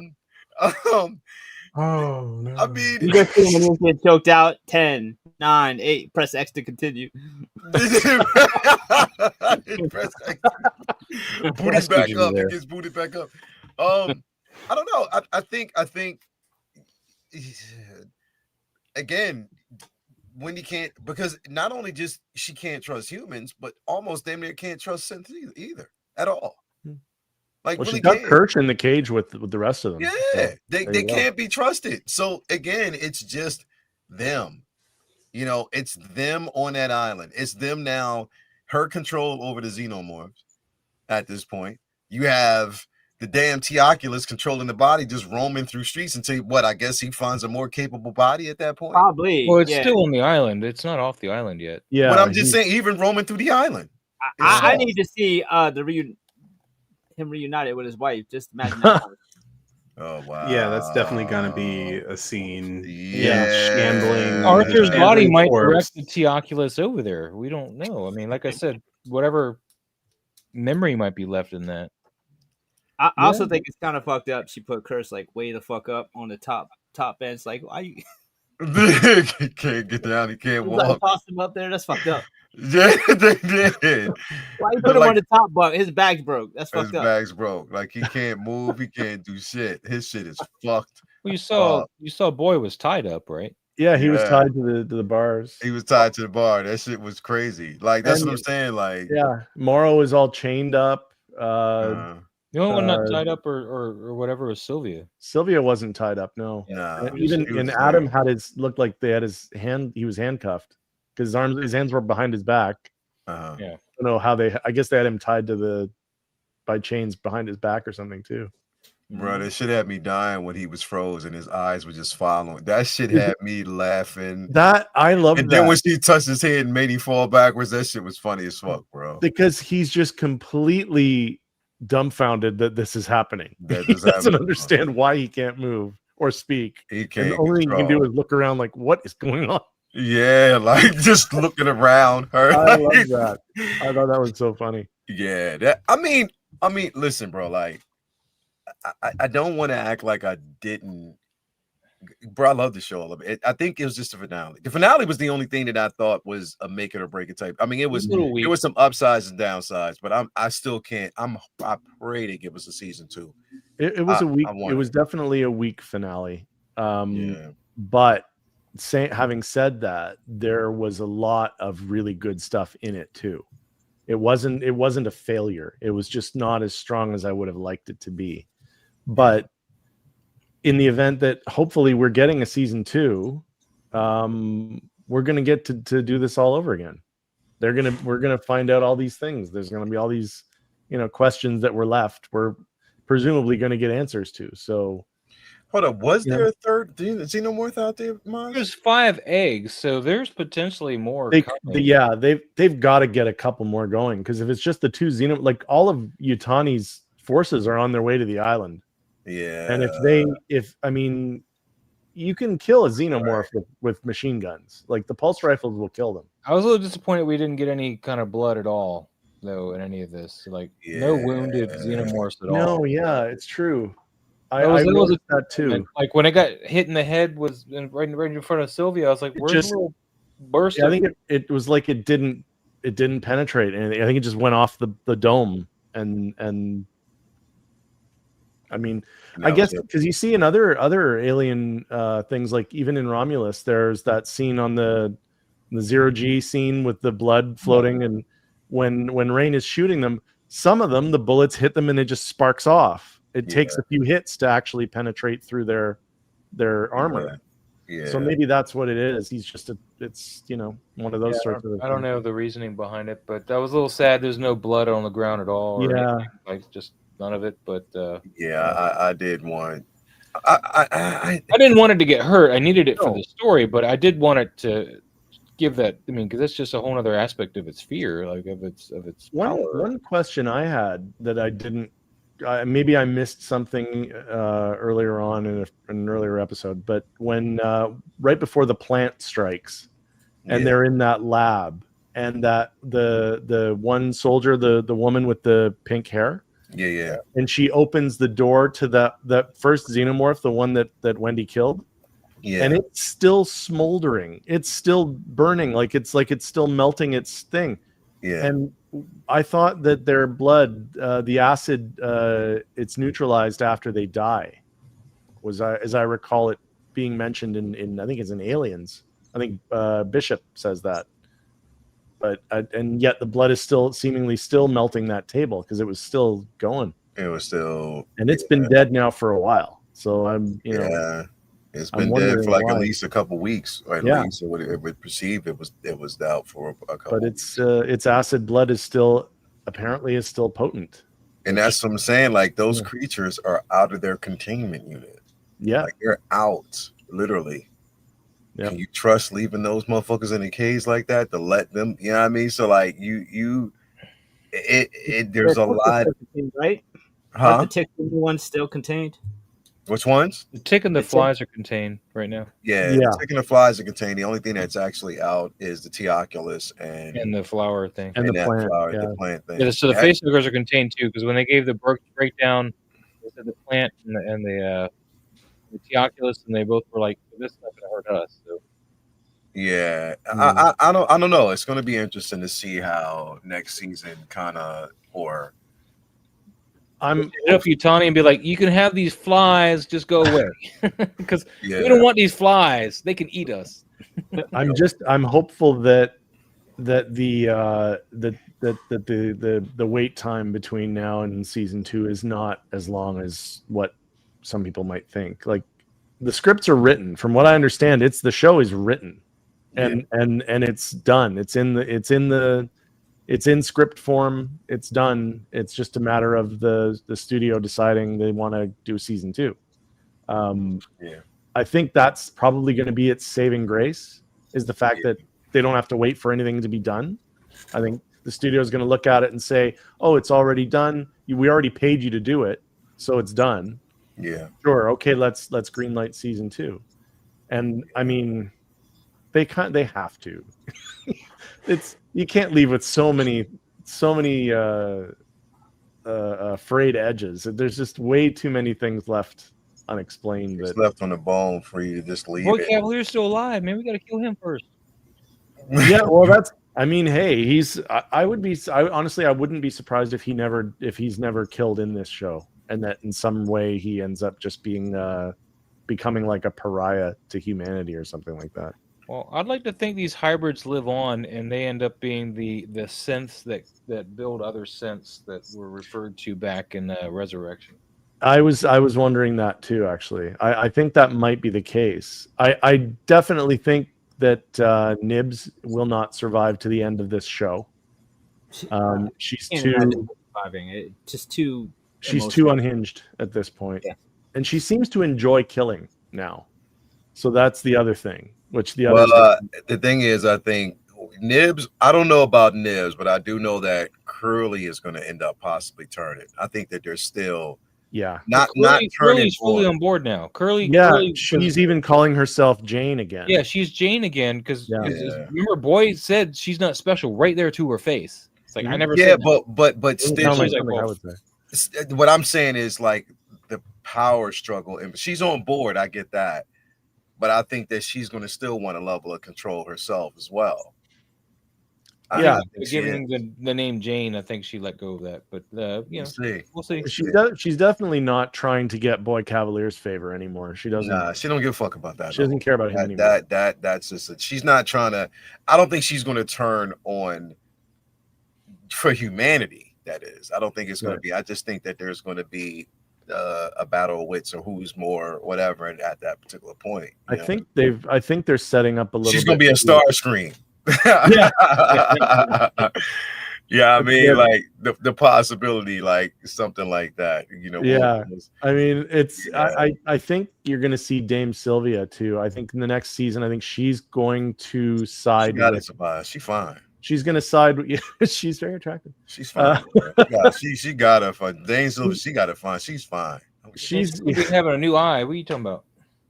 no! I mean, you guys see when you get choked out. 10, 9, 8. Press X to continue. I didn't press X. Booty back up. It gets booted back up. I don't know. I think. Again, Wendy can't, because not only just she can't trust humans, but almost damn near can't trust synths either at all. Like, well, really she got Kirsch in the cage with the rest of them. Yeah, so, they can't be trusted. So again, it's just them. It's them on that island. It's them now. Her control over the xenomorphs. At this point, you have the damn T-Oculus controlling the body, just roaming through streets until what? I guess he finds a more capable body at that point. Probably. Well, it's still on the island. It's not off the island yet. Yeah, but I'm just saying, even roaming through the island. I need to see him reunited with his wife. Just imagine that. Oh wow! Yeah, that's definitely gonna be a scene. Yeah, shambling. Arthur's body might direct the T-Oculus over there. We don't know. I mean, like I said, whatever memory might be left in that. I also think it's kind of fucked up. She put Curse like way the fuck up on the top bench. Like, why you He can't get down. He can't like, walk. toss him up there? That's fucked up. Yeah, they did. Why you put him on the top bunk? His bag's broke. That's fucked His up. bag's broke. Like he can't move. He can't do shit. His shit is fucked. Well, you saw Boy was tied up, right? Yeah, he was tied to the bars. He was tied to the bar. That shit was crazy. Like that's what I'm saying. Like Morrow is all chained up. The only one not tied up or whatever was Sylvia. Sylvia wasn't tied up, no. Nah, and Adam had looked like they had his hand. He was handcuffed because his hands were behind his back. Yeah, I don't know how I guess they had him tied by chains behind his back or something too. Bro, that shit had me dying when he was frozen. His eyes were just following. That shit had me laughing. I love that. And then when she touched his head and made him fall backwards, that shit was funny as fuck, bro. Because he's just completely dumbfounded that this is happening. He doesn't understand why he can't move or speak. He can't. And the only thing he can do is look around like, what is going on? Yeah, like just looking around her. I love that. I thought that was so funny. Yeah, I mean, listen, bro, like I don't want to act like I didn't. Bro, I love the show. I think it was just the finale. The finale was the only thing that I thought was a make it or break it type. I mean, it was there was some upsides and downsides, but I still can't. I pray they give us a season 2. It was a weak. It was definitely a weak finale. But having said that, there was a lot of really good stuff in it too. It wasn't a failure. It was just not as strong as I would have liked it to be. But in the event that hopefully we're getting a season 2, we're going to get to do this all over again. We're going to find out all these things. There's going to be all these, questions that were left. We're presumably going to get answers to. So hold up. Was there a third xenomorph out there, Maj? There's 5 eggs, so there's potentially more. They've got to get a couple more going, because if it's just the 2 like all of Yutani's forces are on their way to the island. Yeah. And you can kill a xenomorph with machine guns. Like the pulse rifles will kill them. I was a little disappointed we didn't get any kind of blood at all, though, in any of this. Like no wounded xenomorphs at all. No, yeah, it's true. I noticed that too. Like when it got hit in the head was right in front of Sylvia. I was like, "Where's the little burst?" Yeah, I think it was like it didn't penetrate anything. I think it just went off the dome and. I mean, I guess because you see in other alien things, like even in Romulus, there's that scene on the 0G scene with the blood floating, and when Rain is shooting them, some of them the bullets hit them and it just sparks off. It takes a few hits to actually penetrate through their armor. Yeah. So maybe that's what it is. He's just it's one of those sorts of. I don't know the reasoning behind it, but that was a little sad. There's no blood on the ground at all. Yeah, like just. None of it, but I did want. I didn't want it to get hurt. I needed it for the story, but I did want it to give that. I mean, because that's just a whole other aspect of its fear, like of its power. One question I had that I didn't. Maybe I missed something earlier on in an earlier episode, but when right before the plant strikes, and they're in that lab, and that the one soldier, the woman with the pink hair. Yeah. And she opens the door to that first xenomorph, the one that Wendy killed. Yeah. And it's still smoldering. It's still burning, like it's still melting its thing. Yeah. And I thought that their blood, the acid, it's neutralized after they die. As I recall it being mentioned in I think it's in Aliens. I think Bishop says that. But and yet the blood is seemingly still melting that table because it was still going. It was still, and it's been dead now for a while. So it's been dead for like at least a couple weeks, or at least it would perceive it was out for a couple. But its acid blood is still potent. And that's what I'm saying. Like those creatures are out of their containment unit. Yeah, like they're out literally. Yep. Can you trust leaving those motherfuckers in a cage like that to let them? You know what I mean? So like there's a lot, right? Huh? The tick one still contained? Which ones? The Tick and the Flies are contained right now. Yeah, the Tick and the Flies are contained. The only thing that's actually out is the Teoculus and the flower thing. And the plant, the plant thing. Yeah, so the facehuggers are contained too, because when they gave the breakdown, they said the plant and the Teoculus, and they both were like, "This is not going to hurt us." So. Yeah, I don't know. It's going to be interesting to see how next season kind of or. I'm hit up Utani and be like, "You can have these flies, just go away, because we don't want these flies. They can eat us." I'm hopeful that the wait time between now and season 2 is not as long as what some people might think. Like, the scripts are written. From what I understand, the show is written, and it's done. It's in script form. It's done. It's just a matter of the studio deciding they want to do season 2. I think that's probably going to be its saving grace, is the fact that they don't have to wait for anything to be done. I think the studio is going to look at it and say, "Oh, it's already done. We already paid you to do it, so it's done." Yeah. Sure. Okay. Let's greenlight season 2. And I mean, they have to. You can't leave with so many frayed edges. There's just way too many things left unexplained. It's left on the bone for you to just leave. Boy Cavalier's still alive, man. We got to kill him first. Yeah, well, I mean, hey, I honestly wouldn't be surprised if he's never killed in this show, and that in some way he ends up just becoming like a pariah to humanity or something like that. Well, I'd like to think these hybrids live on, and they end up being the synths that build other synths that were referred to back in Resurrection. I was wondering that too, actually. I think that might be the case. I definitely think that Nibs will not survive to the end of this show. She's too surviving. She's too unhinged at this point. Yeah. And she seems to enjoy killing now. So that's the other thing. The thing is, I think Nibs, I don't know about Nibs, but I do know that Curly is going to end up possibly turning. I think that there's still not turning. Curly's fully on board now. Curly, she's even calling herself Jane again. Yeah, she's Jane again because remember, Boy said she's not special right there to her face. It's like I never. Yeah, said that. but still, what I'm saying is like the power struggle, and she's on board. I get that. But I think that she's going to still want a level of control herself as well. Given the name Jane, I think she let go of that. But we'll see. She's definitely not trying to get Boy Cavalier's favor anymore. She doesn't. Nah, she don't give a fuck about that. She doesn't care about him anymore. That's just she's not trying to. I don't think she's going to turn on for humanity. That is, I don't think it's going to be. I just think that there's going to be a battle of wits or who's more whatever at that particular point. I think they're setting up a little. She's gonna be a star screen. Yeah, I mean, like the possibility, like something like that. I mean, it's. I think you're gonna see Dame Sylvia too. I think in the next season, I think she's going to side. She's fine. She's gonna side with you. She's very attractive. She's fine. She got her fun. Dame Sylvia, she got it fine. She's fine. She's having a new eye. What are you talking about?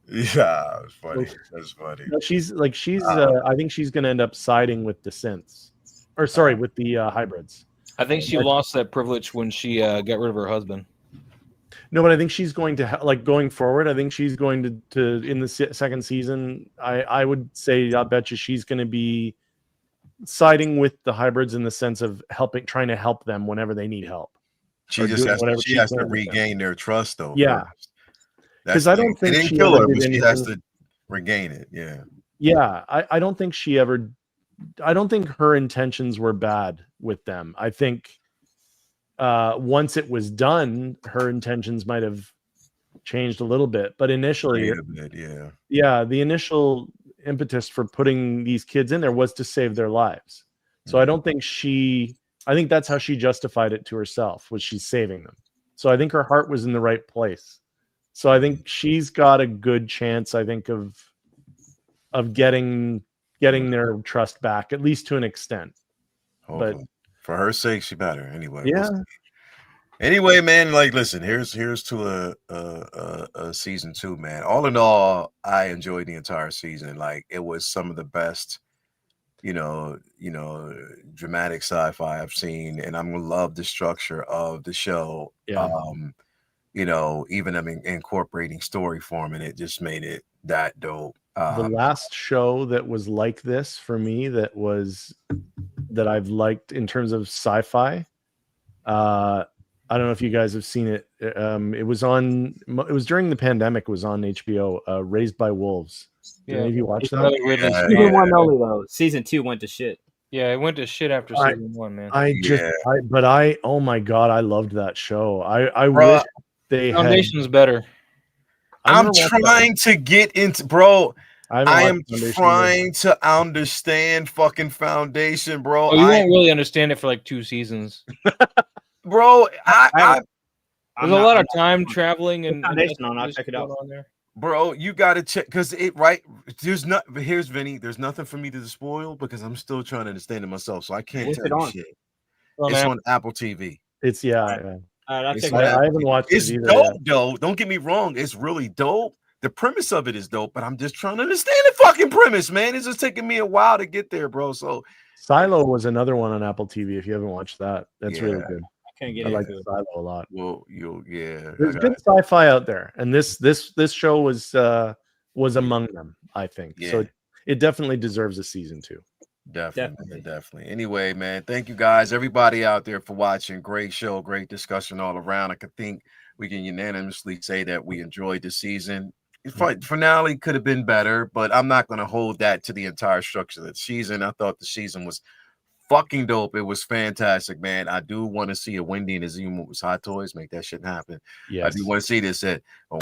Yeah, it's funny. That's funny. No, I think she's gonna end up siding with the synths, or sorry, with the hybrids. I think she lost that privilege when she got rid of her husband. No, but I think she's going to going forward. I think she's going to in the second season. I would say I bet you she's going to be siding with the hybrids in the sense of trying to help them whenever they need help. She has to regain their trust, though. Yeah, because I don't think she kill her, but she has to regain it. Yeah. I don't think she ever. I don't think her intentions were bad with them. I think once it was done, her intentions might have changed a little bit. But initially, the initial impetus for putting these kids in there was to save their lives. So I don't think I think that's how she justified it to herself, was she's saving them. So I think her heart was in the right place. So I think she's got a good chance, I think, of getting their trust back, at least to an extent. Hopefully. But for her sake, she better anyway. Yeah. Anyway, man, like, listen, here's to a season 2, man. All in all, I enjoyed the entire season. Like, it was some of the best, dramatic sci-fi I've seen, and I'm gonna love the structure of the show. Yeah. Even incorporating story form, and it just made it that dope. The last show that was like this for me, that I've liked in terms of sci-fi. I don't know if you guys have seen it. It was during the pandemic. It was on HBO. Raised by Wolves. Did any of you watch that? Season 1 only though. Season 2 went to shit. Yeah, it went to shit after season 1, man. Oh my god, I loved that show. I wish they Foundation's better. I'm trying to get into, bro. I am trying to understand fucking Foundation, bro. Oh, you won't really understand it for like 2 seasons. Bro, there's a lot of time traveling and Foundation on. I'll check it out. On there. Bro, you gotta check, because here's Vinny. There's nothing for me to spoil because I'm still trying to understand it myself, so I can't tell you shit. It's on Apple TV. It's I haven't watched it. It's either dope, though. Don't get me wrong. It's really dope. The premise of it is dope, but I'm just trying to understand the fucking premise, man. It's just taking me a while to get there, bro. So Silo was another one on Apple TV. If you haven't watched that, that's really good. I like Silo a lot. Well, there's good sci-fi out there, and this show was among them, I think. Yeah. So it definitely deserves a season 2. Definitely. Anyway, man, thank you guys, everybody out there, for watching. Great show, great discussion all around. I think we can unanimously say that we enjoyed the season. Finale could have been better, but I'm not going to hold that to the entire structure of the season. I thought the season was fucking dope. It was fantastic, man. I do want to see a Wendy and Azuma with Hot Toys. Make that shit happen. Yes. I do want to see this.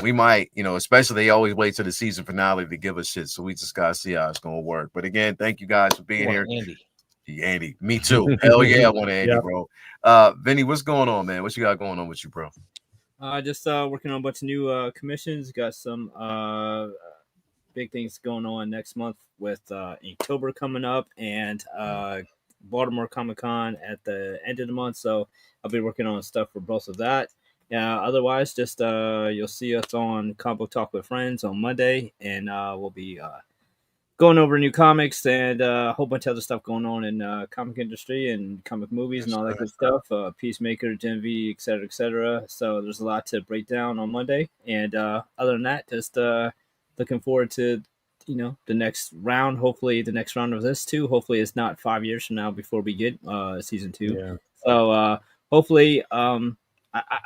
We might, especially they always wait to the season finale to give us shit. So we just got to see how it's going to work. But again, thank you guys for being here. Andy. Me too. Hell yeah, I want Andy, bro. Vinny, what's going on, man? What you got going on with you, bro? Just working on a bunch of new commissions. Got some big things going on next month with Inktober coming up, and Baltimore Comic-Con at the end of the month, so I'll be working on stuff for both of that. Otherwise, just you'll see us on Comic Talk with Friends on Monday, and we'll be going over new comics and a whole bunch of other stuff going on in comic industry and comic movies and all that good stuff. Peacemaker, Gen V, etc., etc. So there's a lot to break down on Monday, and other than that, just looking forward to the next round. Hopefully the next round of this too. Hopefully it's not 5 years from now before we get season 2. Yeah. So hopefully I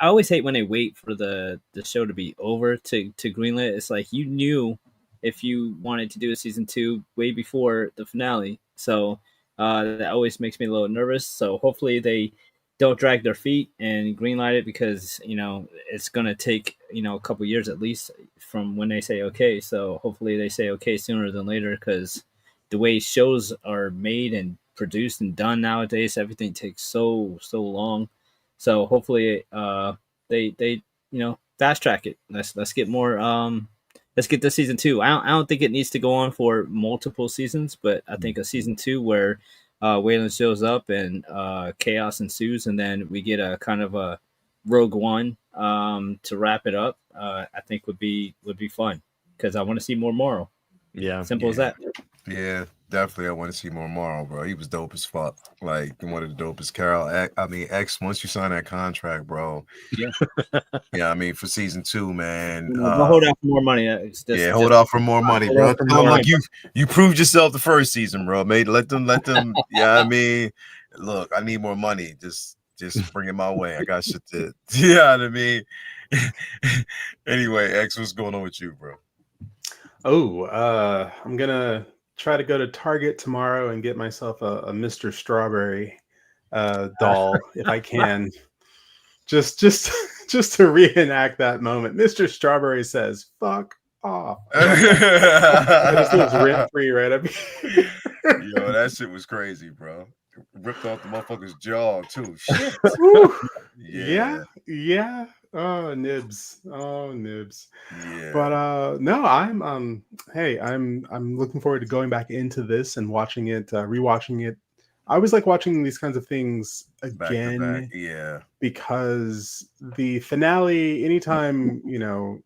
always hate when they wait for the show to be over to greenlit. It's like you knew if you wanted to do a season 2 way before the finale. So that always makes me a little nervous. So hopefully they don't drag their feet and greenlight it, because it's gonna take a couple years at least from when they say okay. So hopefully they say okay sooner than later, because the way shows are made and produced and done nowadays, everything takes so long. So hopefully they fast track it. Let's get more. Let's get to season 2. I don't think it needs to go on for multiple seasons, but I think a season 2 where Wayland shows up and chaos ensues, and then we get a kind of a Rogue One to wrap it up. I think would be fun, because I want to see more Morrow. Yeah, simple as that. Yeah, definitely. I want to see more Morrow, bro. He was dope as fuck. Like one of the dopest. Carol, X. Once you sign that contract, bro. Yeah. For season 2, man. Hold out for more money. Hold out for more money, bro. Like you proved yourself the first season, bro. Mate, let them. Look, I need more money. Just bring it my way. I got shit to. You know what I mean? Anyway, X, what's going on with you, bro? I'm gonna try to go to Target tomorrow and get myself a Mr. Strawberry doll if I can. Just to reenact that moment. Mr. Strawberry says, "Fuck off." I just was rent free right up here. Yo, that shit was crazy, bro. Ripped off the motherfucker's jaw too. Shit. Yeah. Oh, nibs. Yeah. But no, I'm looking forward to going back into this and watching it, rewatching it I always like watching these kinds of things back to back. again. Yeah. Because the finale, anytime, you know,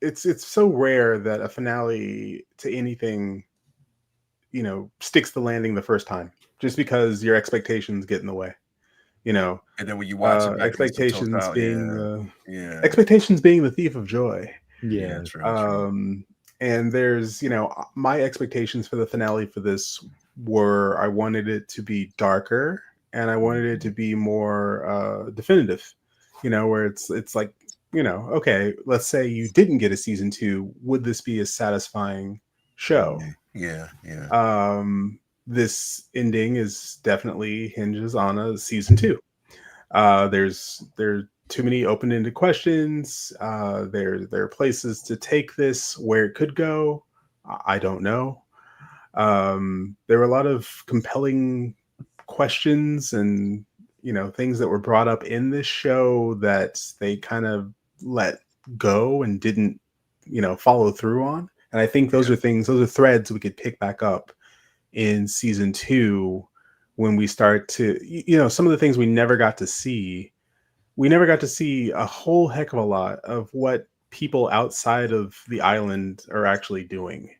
it's so rare that a finale to anything, you know, sticks the landing the first time, just because your expectations get in the way. You know, And then when you watch it back against the expectations total, being yeah. expectations being the thief of joy. Yeah, true. And there's, you know, my expectations for the finale for this were I wanted it to be darker and I wanted it to be more definitive. You know, where it's like, you know, okay, let's say you didn't get a season 2, would this be a satisfying show? Yeah. This ending is definitely hinges on a season 2. There are too many open-ended questions. There are places to take this where it could go. I don't know. There were a lot of compelling questions and, you know, things that were brought up in this show that they kind of let go and didn't, you know, follow through on. And I think those are threads we could pick back up in season 2 when we start to, you know, some of the things we never got to see. We never got to see a whole heck of a lot of what people outside of the island are actually doing,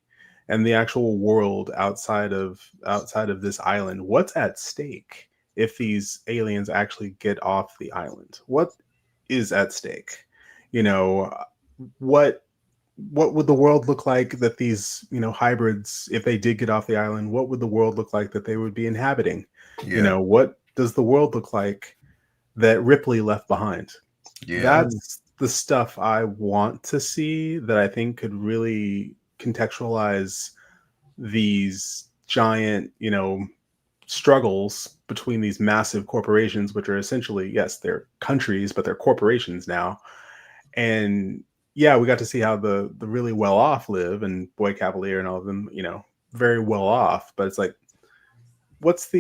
and the actual world outside of this island. What's at stake if these aliens actually get off the island? What is at stake? You know, what would the world look like that these, you know, hybrids, if they did get off the island, what would the world look like that they would be inhabiting? You know, what does the world look like that Ripley left behind? That's the stuff I want to see, that I think could really contextualize these giant, you know, struggles between these massive corporations, which are essentially, yes, they're countries, but they're corporations now. And yeah, we got to see how the really well off live, and Boy Cavalier and all of them, you know, very well off. But it's like, what's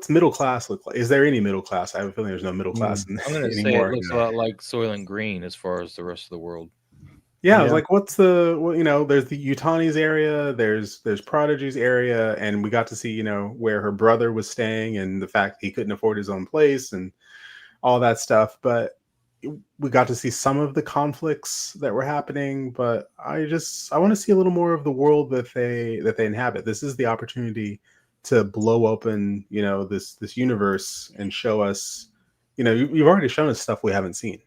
middle class look like? Is there any middle class? I have a feeling there's no middle class I'm going to say anymore. it looks a lot like Soylent Green as far as the rest of the world. Yeah, I was like, what's the, well, you know, there's the Utani's area, there's Prodigy's area, and we got to see, you know, where her brother was staying and the fact he couldn't afford his own place and all that stuff. But we got to see some of the conflicts that were happening, but I want to see a little more of the world that they inhabit. This is the opportunity to blow open, you know, this universe and show us, you know, you've already shown us stuff we haven't seen,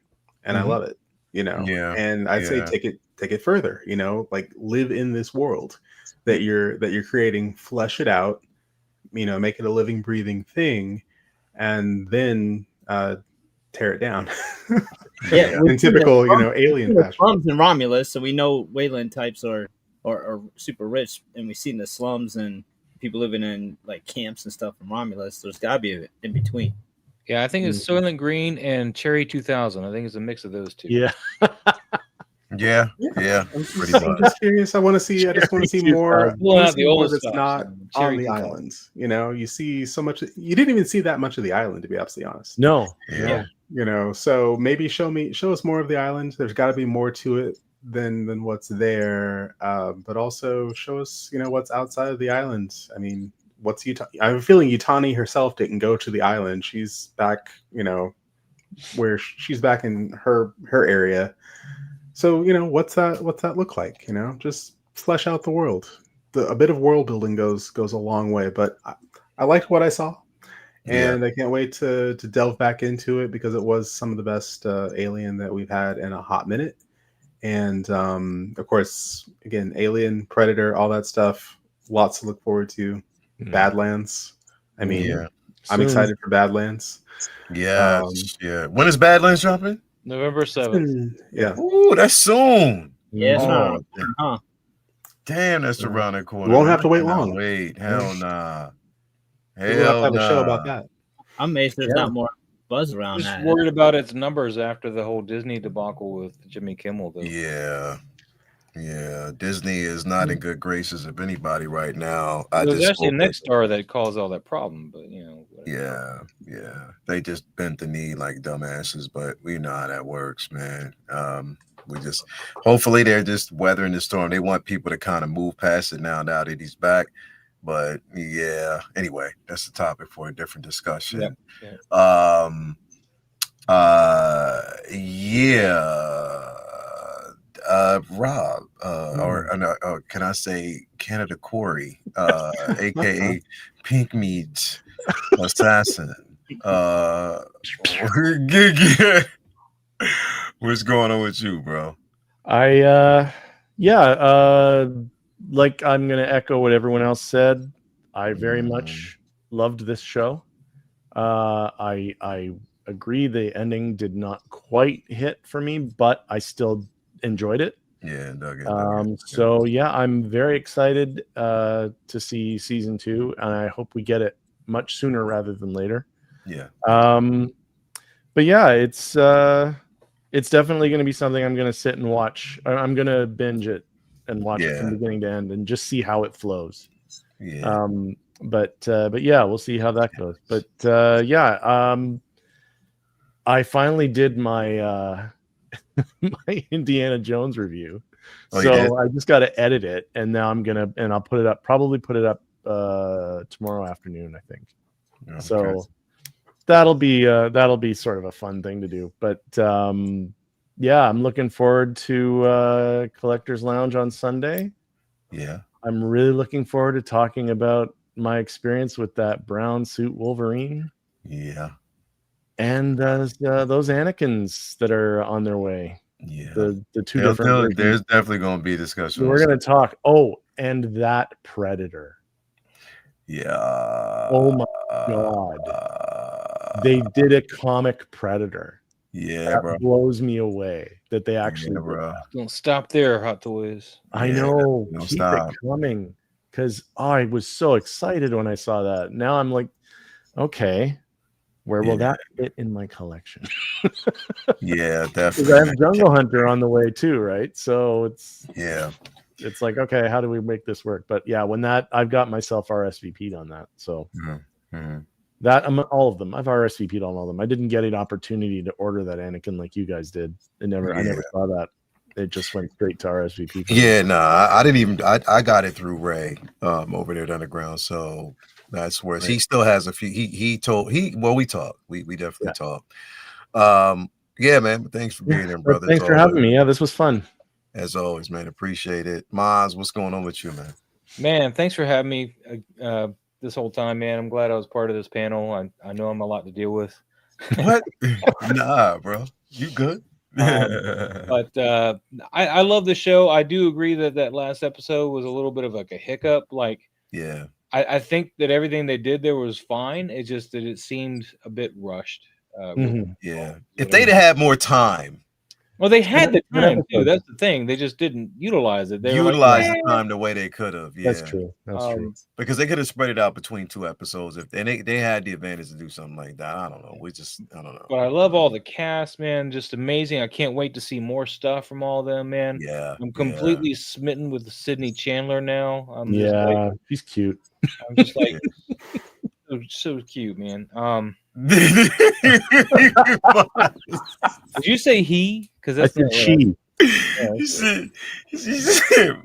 and I love it, you know. And I'd say take it further, you know, like live in this world that you're creating, flesh it out, you know, make it a living, breathing thing, and then tear it down. In typical, you know, alien fashion. Slums in Romulus, so we know Wayland types are super rich, and we've seen the slums and people living in like camps and stuff in Romulus. There's got to be a in between. Yeah, I think it's Soylent Green and Cherry 2000. I think it's a mix of those two. Yeah. I'm just curious. I just want to see more. More that's not on the island. You know, you see so much. You didn't even see that much of the island, to be absolutely honest. No. Yeah. You know, so maybe show us more of the island. There's got to be more to it than what's there. But also show us, you know, what's outside of the island. I mean, what's Utah? I have a feeling Utani herself didn't go to the island. She's back, you know, where she's back in her area. So, you know, what's that look like? You know, just flesh out the world. A bit of world building goes a long way. But I liked what I saw, and I can't wait to delve back into it, because it was some of the best Alien that we've had in a hot minute. And of course, again, Alien, Predator, all that stuff. Lots to look forward to. Badlands. I mean, I'm excited for Badlands. Yeah. When is Badlands dropping? November 7th. Yeah. Ooh, that's soon. Yeah. Damn, that's around the corner. We won't have to wait long. Wait, hell nah. We'll have to have a show about that. I'm amazed there's not more buzz around Just that. worried about its numbers after the whole Disney debacle with Jimmy Kimmel, though. Yeah, Disney is not in good graces of anybody right now. It was actually Nexstar that caused all that problem, but you know. Whatever. Yeah, they just bent the knee like dumbasses, but we know how that works, man. We just hopefully they're just weathering the storm. They want people to kind of move past it now that he's back. But yeah, anyway, that's the topic for a different discussion. Yeah. Yeah. Yeah. Rob, or can I say Canada Corey, aka Pink Meat Assassin. What's going on with you, bro? Like I'm gonna echo what everyone else said. I very much loved this show. I agree the ending did not quite hit for me, but I still enjoyed it. Yeah, so yeah, I'm very excited to see season 2, and I hope we get it much sooner rather than later. Yeah. But yeah, it's definitely going to be something I'm going to sit and watch. I'm going to binge it and watch it from beginning to end and just see how it flows. Yeah. But yeah, we'll see how that goes. But I finally did my my Indiana Jones review. So I just got to edit it, and now I'll put it up tomorrow afternoon, I think. Okay. So that'll be sort of a fun thing to do. But yeah, I'm looking forward to Collector's Lounge on Sunday. Yeah. I'm really looking forward to talking about my experience with that brown suit Wolverine. Yeah. And those Anakins that are on their way. Yeah. The two different. There's definitely going to be discussion. We're going to talk. Oh, and that Predator. Yeah. Oh my God. They did a comic Predator. Yeah, that bro. blows me away that they actually did that. Don't stop there, Hot Toys. I know. Keep it coming. Because I was so excited when I saw that. Now I'm like, okay, where will that fit in my collection? Yeah, definitely. I have Jungle Hunter on the way too, right? So it's like, okay, how do we make this work? But yeah, when I've got myself RSVP'd on that. So that all of them, I've RSVP'd on all of them. I didn't get an opportunity to order that Anakin like you guys did. I never saw that. It just went straight to RSVP. Yeah, I didn't even. I got it through Ray over there at Underground. So that's where he still has a few. We talked. We definitely talked. Yeah, man. Thanks for being here, brother. Thanks for having me. Yeah, this was fun. As always, man. Appreciate it. Maz, what's going on with you, man? Man, thanks for having me this whole time, man. I'm glad I was part of this panel. I know I'm a lot to deal with. What? Nah, bro. You good? But I love the show. I do agree that last episode was a little bit of like a hiccup. Like, yeah, I think that everything they did there was fine. It's just that it seemed a bit rushed. Yeah, if they'd had more time. Well, they had the time too. That's the thing. They just didn't utilize it. They utilize the time the way they could have. Yeah, that's true. That's true. Because they could have spread it out between 2 episodes. If they had the advantage to do something like that. I don't know. I don't know. But I love all the cast, man. Just amazing. I can't wait to see more stuff from all of them, man. Yeah, I'm completely smitten with Sydney Chandler now. He's cute. I'm just like so cute, man. Did you say he? Because that's she. You said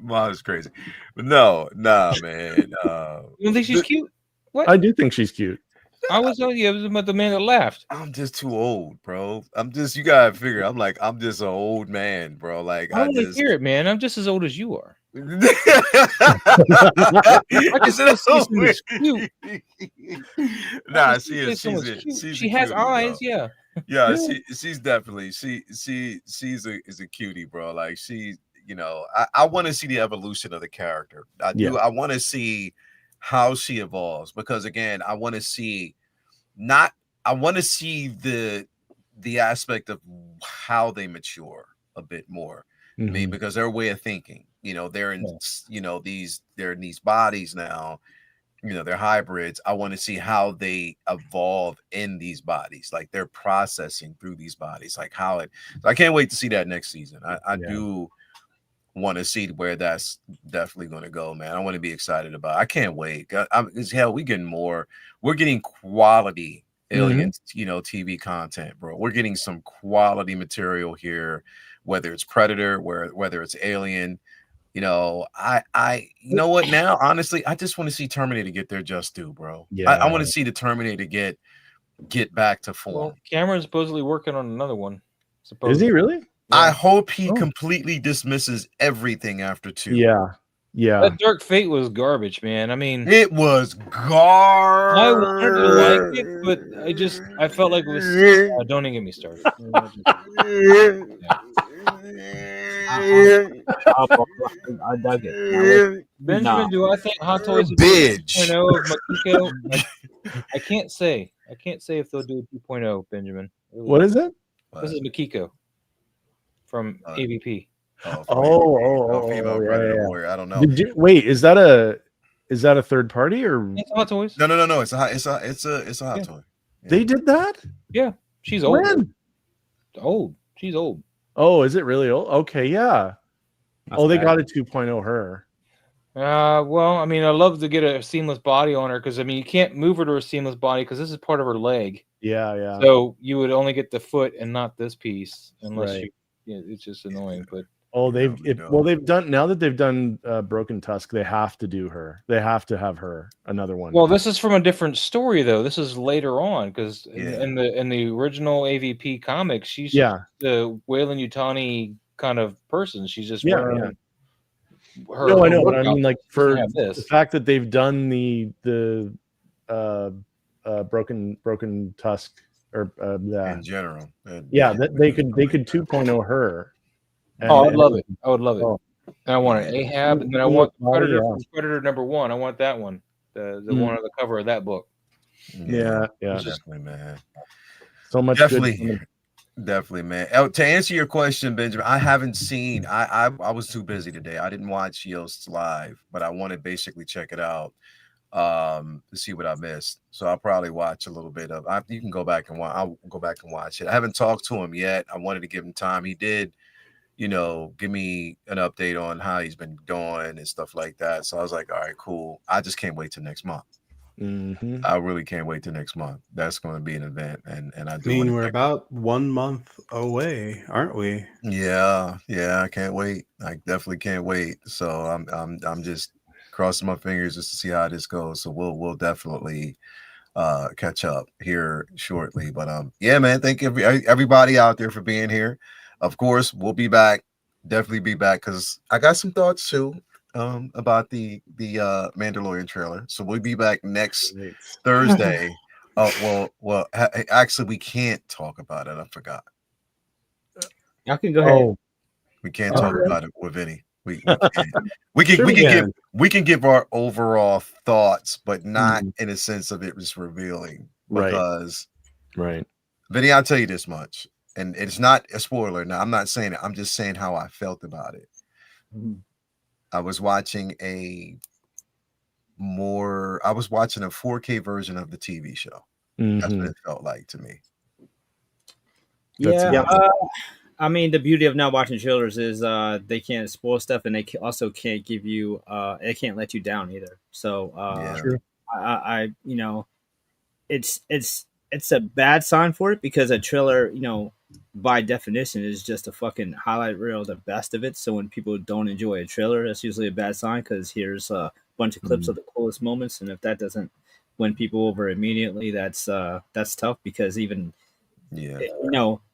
Mom's crazy, but nah, man. You don't think she's cute? What? I do think she's cute. I was about the man that laughed. I'm just too old, bro. You gotta figure. I'm just an old man, bro. Like I want to hear it, man. I'm just as old as you are. I can say she's cute. Nah, she has cutie, eyes, bro. Yeah, she's definitely she's a cutie, bro. Like I want to see the evolution of the character. I do. I want to see how she evolves because again, I want to see the aspect of how they mature a bit more. I mean, because their way of thinking, they're in they're in these bodies now. They're hybrids. I want to see how they evolve in these bodies, like they're processing through these bodies, like how it. So I can't wait to see that next season. I do want to see where that's definitely going to go, man. I want to be excited about it. I can't wait. We're getting more. We're getting quality Aliens, TV content, bro. We're getting some quality material here, whether it's Predator, whether it's Alien. you know what now? Honestly, I just want to see Terminator get their just due, bro. Yeah. I want to see the Terminator get back to form. Well, Cameron's supposedly working on another one. Is he really? I hope he completely dismisses everything after 2. Yeah. That Dark Fate was garbage, man. I mean, it was garbage. I wanted to like it, but I felt like it was. Don't even get me started. I dug it. Benjamin, do I think Hot Toys will do 2.0 of Makiko? I can't say. I can't say if they'll do a 2.0, Benjamin. Really. What is it? This is Makiko from AVP. Female Predator Warrior. I don't know. Wait, is that a third party or? It's Hot Toys. No. It's a Hot Toy. Yeah. They did that? Yeah, she's old. When? Old. She's old. Oh, is it really old? Okay, yeah. They got a 2.0 her. Well, I mean, I love to get a seamless body on her because I mean, you can't move her to a seamless body because this is part of her leg. Yeah. So you would only get the foot and not this piece, unless it's just annoying. But they've done now that they've done Broken Tusk, they have to do her. They have to have her another one. Well, this is from a different story though. This is later on because in the original AVP comics, she's the Wayland Yutani kind of person. She's just wearing her. No, I know, but I mean, like for the fact that they've done the Broken Tusk or in general, they could 2.0 her. I'd love it. I would love it. And I want an Ahab, and then I want Predator from Predator #1. I want that one, the one on the cover of that book. Yeah, definitely, man. So much, definitely, man. To answer your question, Benjamin, I haven't seen. I was too busy today. I didn't watch Yost live, but I want to basically check it out to see what I missed. So I'll probably watch a little bit of. You can go back and watch. I'll go back and watch it. I haven't talked to him yet. I wanted to give him time. He did, give me an update on how he's been doing and stuff like that. So I was like, all right, cool. I just can't wait till next month. Mm-hmm. I really can't wait till next month. That's going to be an event, and I do. I mean, we're about 1 month away, aren't we? Yeah, I can't wait. I definitely can't wait. So I'm just crossing my fingers just to see how this goes. So we'll definitely catch up here shortly. But yeah, man, thank you everybody out there for being here. Of course, we'll be back. Definitely be back because I got some thoughts too. About the Mandalorian trailer. So we'll be back next Thursday. Actually, we can't talk about it. I forgot. Y'all can go ahead. We can't talk about it with any. We can give our overall thoughts, but not in a sense of it was revealing. Because Vinny, I'll tell you this much, and it's not a spoiler. Now, I'm not saying it. I'm just saying how I felt about it. I was watching a 4K version of the TV show. That's what it felt like to me. I mean, the beauty of not watching trailers is they can't spoil stuff, and they also can't give you they can't let you down either. So I it's a bad sign for it because a trailer, by definition, is just a fucking highlight reel, the best of it. So when people don't enjoy a trailer, that's usually a bad sign because here's a bunch of clips of the coolest moments, and if that doesn't win people over immediately, that's tough because even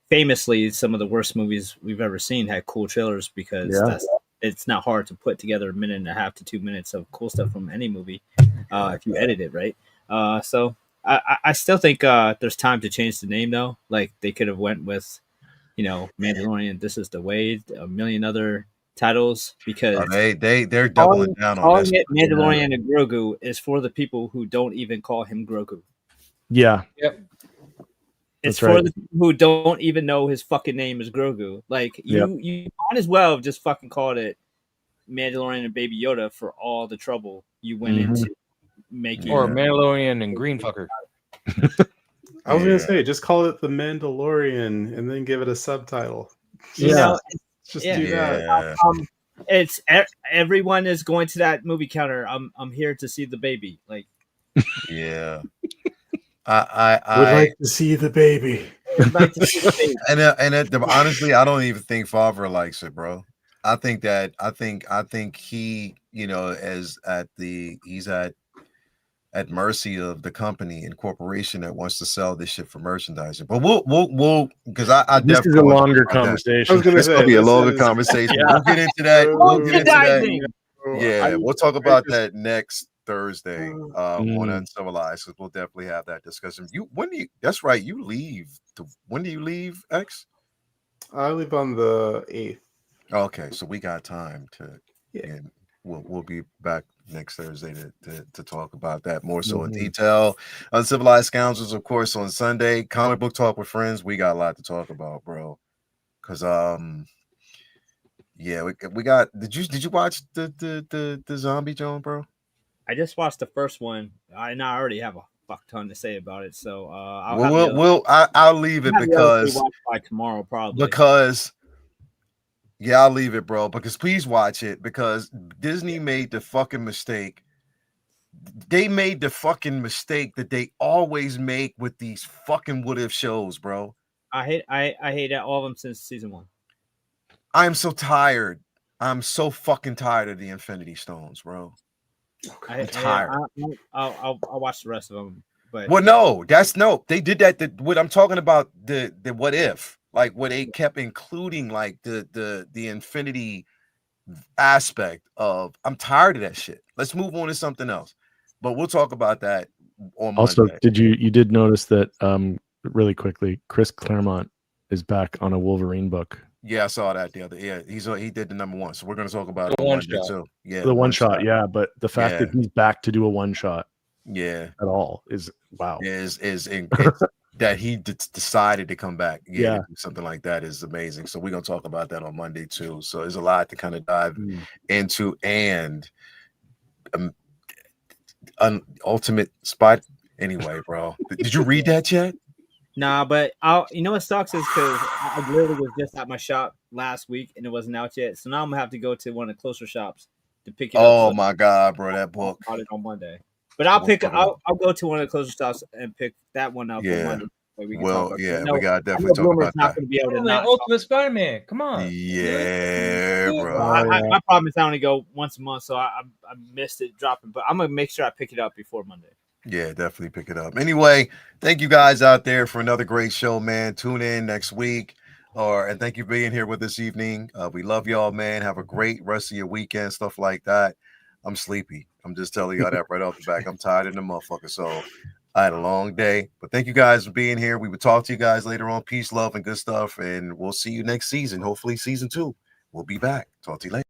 famously, some of the worst movies we've ever seen had cool trailers because it's not hard to put together 1.5 to 2 minutes of cool stuff from any movie if you edit it right. So I still think there's time to change the name though. Like they could have went with, Mandalorian. This is the way. A million other titles because they're doubling down on this. Mandalorian and Grogu is for the people who don't even call him Grogu. Yeah. Yep. It's for the people who don't even know his fucking name is Grogu. Like you might as well have just fucking called it Mandalorian and Baby Yoda for all the trouble you went into making. Or Mandalorian and Green Fucker. I was gonna say, just call it the Mandalorian and then give it a subtitle. Do that. It's everyone is going to that movie counter. I'm here to see the baby. Like, I would like to see the baby. And honestly, I don't even think Favre likes it, bro. I think he, you know, he's at mercy of the company and corporation that wants to sell this shit for merchandising. But we'll because I This is definitely a want to talk longer about that. I conversation. was gonna This say gonna be a this longer is conversation. Yeah. We'll get into that. We'll get into that. Merchandising. Yeah, we'll talk about that next Thursday on Mm. Uncivilized, because we'll definitely have that discussion. That's right, you leave. When do you leave, X? I leave on the 8th. Okay, so we got time to, Yeah. and we'll be back next Thursday to talk about that more so in Mhm. detail. Uncivilized Scoundrels, of course, on Sunday. Comic book talk with friends. We got a lot to talk about, bro. Cause yeah, we got. Did you watch the zombie Joan, bro? I just watched the first one. I already have a fuck ton to say about it, so I'll Well, have the other. I'll leave it I'll have the other three because watched by tomorrow, probably. because yeah, I'll leave it, bro. Because please watch it, because Disney made the fucking mistake. They made the fucking mistake that they always make with these fucking what if shows, bro. I hate all of them since season 1. I'm so tired. I'm so fucking tired of the Infinity Stones, bro. I'm tired. I'll watch the rest of them, but Well, no, they did that. What I'm talking about, the what if, like, where they kept including like the infinity aspect of. I'm tired of that shit. Let's move on to something else. But we'll talk about that on Also, Monday. you did notice that really quickly, Chris Claremont is back on a Wolverine book. Yeah, I saw that the other. Yeah, he did the number 1, so we're gonna talk about it The on one Monday shot. too. Yeah, The one shot, yeah. But the fact Yeah. that he's back to do a one shot yeah, at all is wow. it's that he decided to come back. Yeah, Yeah. to do something like that is amazing. So we're gonna talk about that on Monday too. So there's a lot to kind of dive Mm. into, and an ultimate spot. Anyway, bro, did you read that yet? nah. But you know what sucks is because I literally was just at my shop last week and it wasn't out yet. So now I'm gonna have to go to one of the closer shops to pick it up. Oh So my god, bro, that I'll talk book. about it on Monday. But I'll We'll pick. talk about I'll go to one of the closer shops and pick that one up on Yeah. Monday. So we can talk Well, about it. yeah, I know, we gotta I definitely know talk Bloomer's about not that. going to be able to Spider-Man, not. Ultimate Spider-Man. Come on. Yeah, bro. My problem is I only go once a month, so I missed it dropping. But I'm gonna make sure I pick it up before Monday. Yeah, definitely pick it up. Anyway, thank you guys out there for another great show, man. Tune in next week. And thank you for being here with this evening. We love y'all, man. Have a great rest of your weekend, stuff like that. I'm sleepy. I'm just telling y'all that right off the back. I'm tired of the motherfucker. So I had a long day. But thank you guys for being here. We will talk to you guys later on. Peace, love, and good stuff. And we'll see you next season. Hopefully, season 2. We'll be back. Talk to you later.